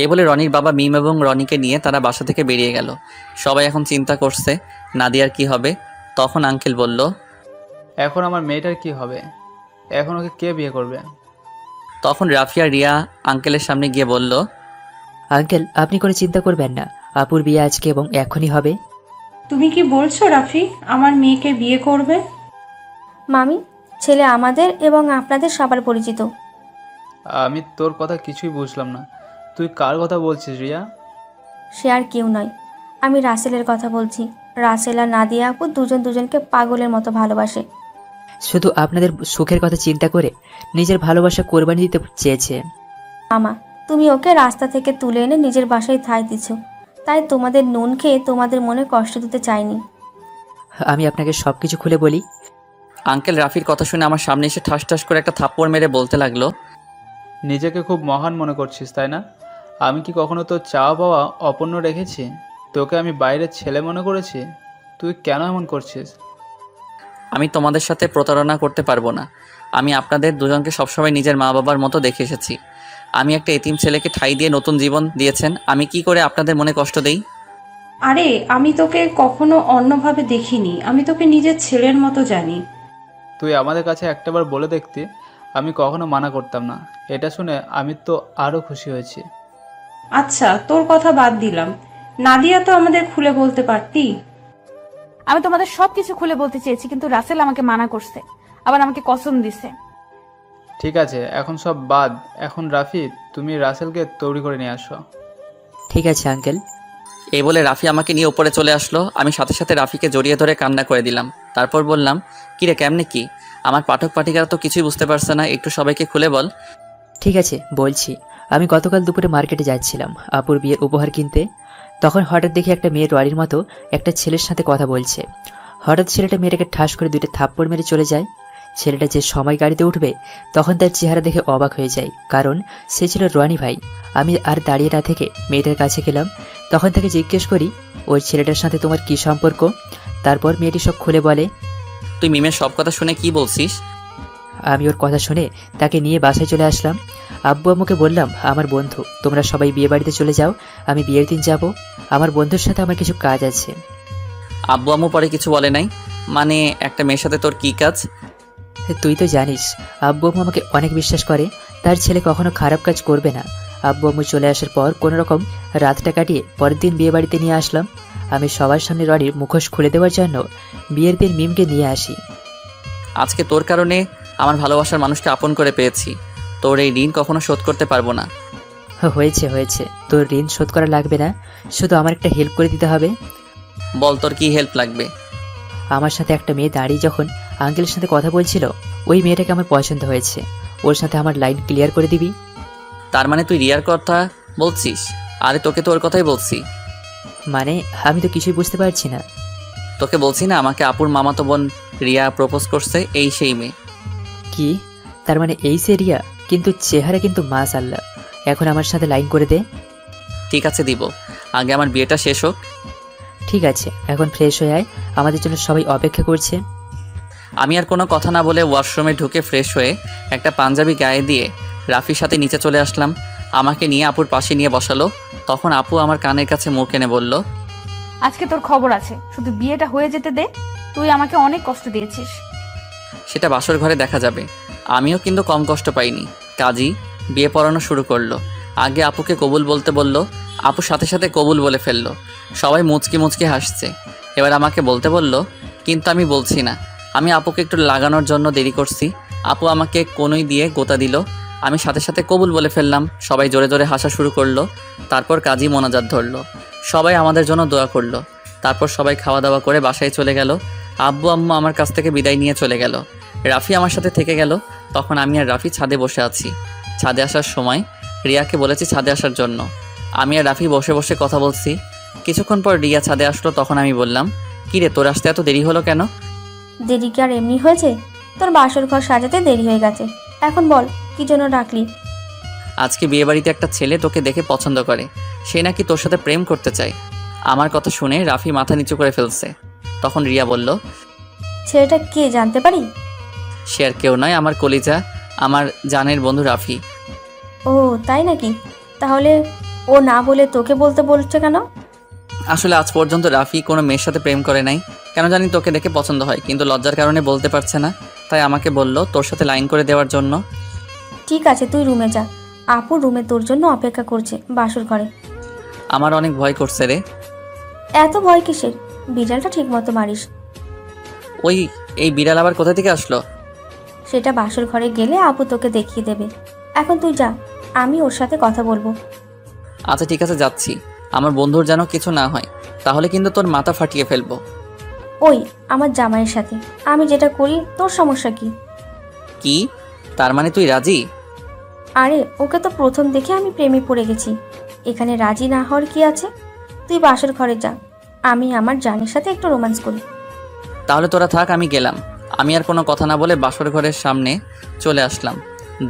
এই বলে রনির বাবা মিম এবং রনিকে নিয়ে তারা বাসা থেকে বেরিয়ে গেল। সবাই এখন চিন্তা করছে নাদিয়ার কি হবে। তখন আঙ্কেল বলল, এখন আমার মেয়েটার কি হবে? এখন ওকে কে বিয়ে করবে? তখন রাফিয়া রিয়া আঙ্কেলের সামনে গিয়ে বলল, আঙ্কেল, আপনি কোনো চিন্তা করবেন না, আপুর বিয়ে আজকে এবং এখনই হবে। তুমি কি বলছো রাফি আমার মেয়েকে বিয়ে করবে? মামি, ছেলে আমাদের এবং আপনাদের সবার পরিচিত। আমি তোর কথা কিছুই বুঝলাম না। তুই কার কথা বলছিস রিয়া? সে আর কেউ নয়, আমি রাসেলের কথা বলছি। রাসেল আর নাদিয়া আপু দুজনকে পাগলের মতো ভালোবাসে। শুধু আপনাদের সুখের কথা চিন্তা করে নিজের ভালোবাসা কোরবানি দিতে চেয়েছে। মামা, তুমি ওকে রাস্তা থেকে তুলে এনে নিজের বাসায় ঠাঁই দিচ্ছ, তাই তোমাদের নুন খেয়ে তোমাদের মনে কষ্ট দিতে চাইনি। আমি আপনাকে সব কিছু খুলে বলি। আঙ্কেল রাফির কথা শুনে আমার সামনে এসে ঠাস ঠাস করে একটা থাপ্পড় মেরে বলতে লাগলো, নিজেকে খুব মহান মনে করছিস তাই না? আমি কি কখনো তোর চাওয়া পাওয়া অপূর্ণ রেখেছি? তোকে আমি বাইরের ছেলে মনে করেছি? তুই কেন এমন করছিস? আমি তোমাদের সাথে প্রতারণা করতে পারবো না। আমি আপনাদের দুজনকে সবসময় নিজের মা বাবার মতো দেখে এসেছি। আমি একটা এতিম ছেলেকে ঠাঁই দিয়ে নতুন জীবন দিয়েছেন। আমি কি করে আপনাদের মনে কষ্ট দেই? আরে আমি তোকে কখনো অন্যভাবে দেখিনি, আমি তোকে নিজের ছেলের মতো জানি। তুই আমাদের কাছে একটাবার বলে দেখতি, আমি কখনো মানা করতাম না। এটা শুনে আমি তো আরও খুশি হয়েছি। আচ্ছা তোর কথা বাদ দিলাম, নাদিয়া তো আমাদের খুলে বলতে পারতি। আমি তোমাদের সবকিছু খুলে বলতে চেয়েছি, কিন্তু রাসেল আমাকে মানা করছে, আবার আমাকে কসম দিছে। ঠিক আছে, এখন সব বাদ। এখন রাফি, তুমি রাসেলকে তৈরি করে নিয়ে আসো। ঠিক আছে আঙ্কেল। এই বলে রাফি আমাকে নিয়ে উপরে চলে আসলো। আমি সাথে সাথে রাফিকে জড়িয়ে ধরে কান্না করে দিলাম। তারপর বললাম, কিরে কেমনে কি? আমার পাঠক পাঠিকারা তো কিছুই বুঝতে পারছে না, একটু সবাইকে খুলে বল। ঠিক আছে, বলছি। আমি গতকাল দুপুরে মার্কেটে যাচ্ছিলাম আপুর বিয়ের উপহার কিনতে। তখন হঠাৎ দেখি একটা মেয়ে রনির মতো একটা ছেলের সাথে কথা বলছে। হঠাৎ ছেলেটা মেয়েটাকে ঠাস করে 2টা থাপ্পড় মেরে চলে যায়। ছেলেটা যে সময় গাড়িতে উঠবে তখন তার চেহারা দেখে অবাক হয়ে যায়, কারণ সে ছিল রনি ভাই। আমি আর দাঁড়িয়ে না থেকে মেয়েটার কাছে গেলাম। তখন তাকে জিজ্ঞেস করি, ওই ছেলেটার সাথে তোমার কি সম্পর্ক? তারপর মেয়েটি সব খুলে বলে। তুই মিমের সব কথা শুনে কি বলছিস? আমি ওর কথা শুনে তাকে নিয়ে বাসায় চলে আসলাম। আব্বু আম্মুকে বললাম, আমার বন্ধু, তোমরা সবাই বিয়ে বাড়িতে চলে যাও, আমি বিয়ের দিন যাব। আমার বন্ধুর সাথে আমার কিছু কাজ আছে। আব্বু আম্মু পরে কিছু বলে নাই? মানে একটা মেয়ের সাথে তোর কি কাজ? তুই তো জানিস আব্বু আম্মু আমাকে অনেক বিশ্বাস করে, তার ছেলে কখনো খারাপ কাজ করবে না। আব্বু আম্মু চলে আসার পর কোনো রকম রাতটা কাটিয়ে পরের দিন বিয়ে বাড়িতে নিয়ে আসলাম। আমি সবার সামনে রনির মুখোশ খুলে দেওয়ার জন্য বিয়ের দিন মিমকে নিয়ে আসি। আজকে তোর কারণে আমার ভালোবাসার মানুষকে আপন করে পেয়েছি। তোর এই ঋণ কখনো শোধ করতে পারবো না। হয়েছে হয়েছে, তোর ঋণ শোধ করা লাগবে না, শুধু আমার একটা হেল্প করে দিতে হবে। বল তোর কি হেল্প লাগবে? আমার সাথে একটা মেয়ে দাঁড়িয়ে যখন আঙ্কেলের সাথে কথা বলছিল, ওই মেয়েটাকে আমার পছন্দ হয়েছে। ওর সাথে আমার লাইন ক্লিয়ার করে দিবি। তার মানে তুই রিয়ার কথা বলছিস? আরে তোকে তো ওর কথাই বলছি। মানে আমি তো কিছুই বুঝতে পারছি না। তোকে বলছি না আমাকে আপুর মামাতো বোন রিয়া প্রপোজ করছে, এই সেই মেয়ে। কি? তার মানে এই সে রিয়া? কিন্তু চেহারা কিন্তু মাশাআল্লাহ। এখন আমার সাথে লাইন করে দে। ঠিক আছে দিব, আগে আমার বিয়েটা শেষ হোক। ঠিক আছে, এখন ফ্রেশ হয়ে আয়, আমাদের জন্য সবাই অপেক্ষা করছে। আমি আর কোনো কথা না বলে ওয়াশরুমে ঢুকে ফ্রেশ হয়ে একটা পাঞ্জাবি গায়ে দিয়ে রাফির সাথে নিচে চলে আসলাম। আমাকে নিয়ে আপুর পাশে নিয়ে বসালো। তখন আপু আমার কানের কাছে মুখ এনে বলল, আজকে তোর খবর আছে, শুধু বিয়েটা হয়ে যেতে দে। তুই আমাকে অনেক কষ্ট দিয়েছিস। সেটা বাসর ঘরে দেখা যাবে। আমিও কিন্তু কম কষ্ট পাইনি। কাজী বিয়ে পড়ানো শুরু করলো। আগে আপুকে কবুল বলতে বলল, আপুর সাথে সাথে কবুল বলে ফেললো। সবাই মুচকি মুচকি হাসছে। এবার আমাকে বলতে বলল, কিন্তু আমি বলছি না। আমি আপুকে একটু লাগানোর জন্য দেরি করছি। আপু আমাকে কনুই দিয়ে গোতা দিল। আমি সাথে সাথে কবুল বলে ফেললাম। সবাই জোরে জোরে হাসা শুরু করলো। তারপর কাজী মোনাজাত ধরলো। সবাই আমাদের জন্য দোয়া করলো। তারপর সবাই খাওয়া দাওয়া করে বাসায় চলে গেল। আব্বু আম্মু আমার কাছ থেকে বিদায় নিয়ে চলে গেল। রাফি আমার সাথে থেকে গেল। তখন আমি আর রাফি ছাদে বসে আছি। ছাদে আসার সময় রিয়াকে বলেছি ছাদে আসার জন্য। আমি আর রাফি বসে বসে কথা বলছি। কিছুক্ষণ পর রিয়া ছাদে আসলো। তখন আমি বললাম, কিরে তোর আসতে এত দেরি হলো কেন? দেরি কি আর এমনি হয়েছে? তোর বাসর ঘর সাজাতে দেরি হয়ে গেছে। এখন বল, কি জন্য ডাকলি? আজকে বিয়েবাড়িতে একটা ছেলে তোকে দেখে পছন্দ করে। সে নাকি তোর সাথে প্রেম করতে চায়। আমার কথা শুনে রাফি মাথা নিচু করে ফেলছে। তখন রিয়া বলল, ছেলেটা কে জানতে পারি? সে আর কেউ নয়, আমার কলিজা, আমার জানের বন্ধু রাফি। ও তাই নাকি? তাহলে ও না বলে তোকে বলতে বলছে কেন? আসলে আজ পর্যন্ত রাফি কোনো মেয়ের সাথে প্রেম করে নাই। কেন জানি তোকে দেখে পছন্দ হয়, কিন্তু লজ্জার কারণে বলতে পারছে না। তাই আমাকে বলল তোর সাথে লাইন করে দেওয়ার জন্য। ঠিক আছে, তুই রুমে যা। আপু রুমে তোর জন্য অপেক্ষা করছে বাসর ঘরে। আমার অনেক ভয় করছে রে। এত ভয় কিসের? বিড়ালটা ঠিক মতো মারিস। এই বিড়াল আবার কোথা থেকে আসলো? সেটা বাসর ঘরে গেলে আপু তোকে দেখিয়ে দেবে। এখন তুই যা, আমি ওর সাথে কথা বলবো। আচ্ছা ঠিক আছে, যাচ্ছি। আমার বন্ধুর যেন কিছু না হয়, তাহলে কিন্তু তোর মাথা ফাটিয়ে ফেলবো। ওই আমার জামাইয়ের সাথে আমি যেটা করি তোর সমস্যা কি? কি? তার মানে তুই রাজি? আরে ওকে তো প্রথম দেখে আমি প্রেমে পড়ে গেছি। এখানে রাজি না হওয়ার কি আছে? তুই বাসর ঘরে যা, আমি আমার জানের সাথে একটু রোম্যান্স করি। তাহলে তোরা থাক, আমি গেলাম। আমি আর কোনো কথা না বলে বাসর ঘরের সামনে চলে আসলাম।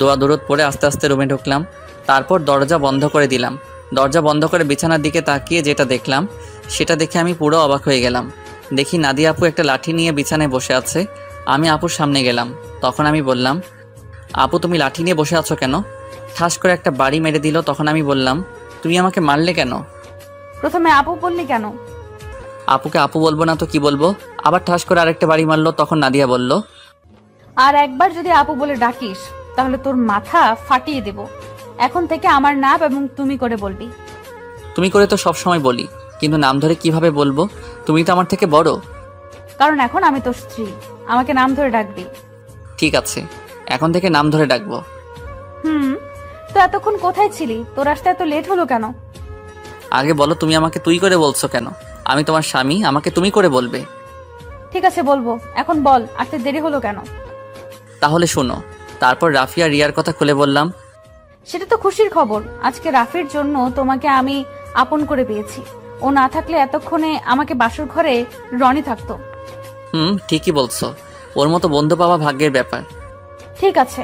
দোয়া দরুদ পরে আস্তে আস্তে রুমে ঢুকলাম। তারপর দরজা বন্ধ করে দিলাম। দরজা বন্ধ করে বিছানার দিকে তাকিয়ে যেটা দেখলাম, সেটা দেখে আমি পুরো অবাক হয়ে গেলাম। দেখি নাদিয়া আপু একটা লাঠি নিয়ে বিছানায় বসে আছে। আমি আপুর সামনে গেলাম। তখন আমি বললাম, আপু তুমি লাঠি নিয়ে বসে আছো কেন? ঠাস করে একটা বাড়ি মেরে দিল। তখন আমি বললাম, তুমি আমাকে মারলে কেন? প্রথমে আপু বললি কেন? আপুকে আপু বলবো না তো কি বলবো? আবার ঠাস করে আরেকটা বাড়ি মারলো। তখন নাদিয়া বলল, আর একবার যদি আপু বলে ডাকিস তাহলে তোর মাথা ফাটিয়ে দেব। এখন থেকে আমার নাম এবং তুমি করে বলবি। তুমি করে তো সব সময় বলি, কিন্তু নাম ধরে কিভাবে বলবো? তুমি তো আমার থেকে বড়। কারণ এখন আমি তোর স্ত্রী, আমাকে নাম ধরে ডাকবি। ঠিক আছে, এখন থেকে নাম ধরে ডাকবো। তো এতক্ষণ কোথায় ছিলি? তোর আসতে এত লেট হলো কেন? আগে বলো, তুমি আমাকে তুই করে বলছো কেন? আমি তোমার স্বামী, আমাকে তুমি করে বলবে। ঠিক আছে বলবো, এখন বল আসতে দেরি হলো কেন? তাহলে শোনো। তারপর রাফি আর রিয়ার কথা খুলে বললাম। সেটা তো খুশির খবর। আজকে রাফির জন্য তোমাকে আমি আপন করে পেয়েছি। ও না থাকলে এতক্ষণে আমাকে বাসর ঘরে রনি থাকতো। ঠিকই বলছো। ওর মতো বন্ধু পাওয়া ভাগ্যের ব্যাপার। ঠিক আছে,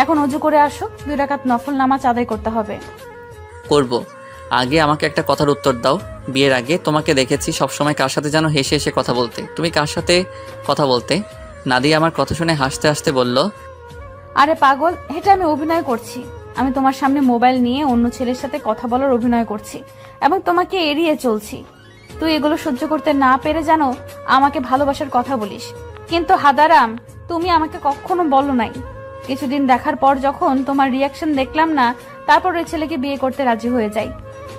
এখন অজু করে আসো, 2 রাকাত নফল নামাজ আদায় করতে হবে। করব। আগে আমাকে একটা কথার উত্তর দাও। বিয়ের আগে তোমাকে দেখেছি সবসময় কার সাথে যেন হেসে হেসে কথা বলতে। তুমি কার সাথে কথা বলতে? নাদিয়া আমার কথা শুনে হাসতে হাসতে বলল, আরে পাগল, এটা আমি অভিনয় করছি। আমি তোমার সামনে মোবাইল নিয়ে অন্য ছেলের সাথে কথা বলার অভিনয় করছি এবং তোমাকে এড়িয়ে চলছি। তুই এগুলো সহ্য করতে না পেরে জানো আমাকে ভালোবাসার কথা বলিস, কিন্তু হাদারাম তুমি আমাকে কখনো বলো নাই। কিছুদিন দেখার পর যখন তোমার রিয়াকশন দেখলাম না, তারপর ওই ছেলেকে বিয়ে করতে রাজি হয়ে যাই।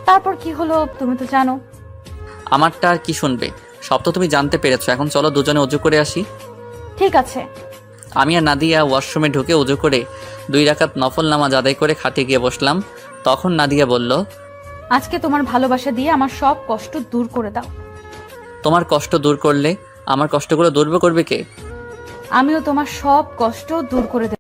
তারপর কি হলো তুমি তো জানো। আমারটা আর কি শুনবে? সব তো তুমি জানতে পেরেছো। এখন চলো দুজনে অজু করে আসি। ঠিক আছে। আমি আর নাদিয়া ওয়াশরুমে ঢুকে অজু করে 2 রাকাত নফল নামাজ আদায় করে খাটে গিয়ে বসলাম। তখন নাদিয়া বলল, আজকে তোমার ভালোবাসা দিয়ে আমার সব কষ্ট দূর করে দাও। তোমার কষ্ট দূর করলে আমার কষ্টগুলো দূর করবে কে? আমিও তোমার সব কষ্ট দূর করে দেব।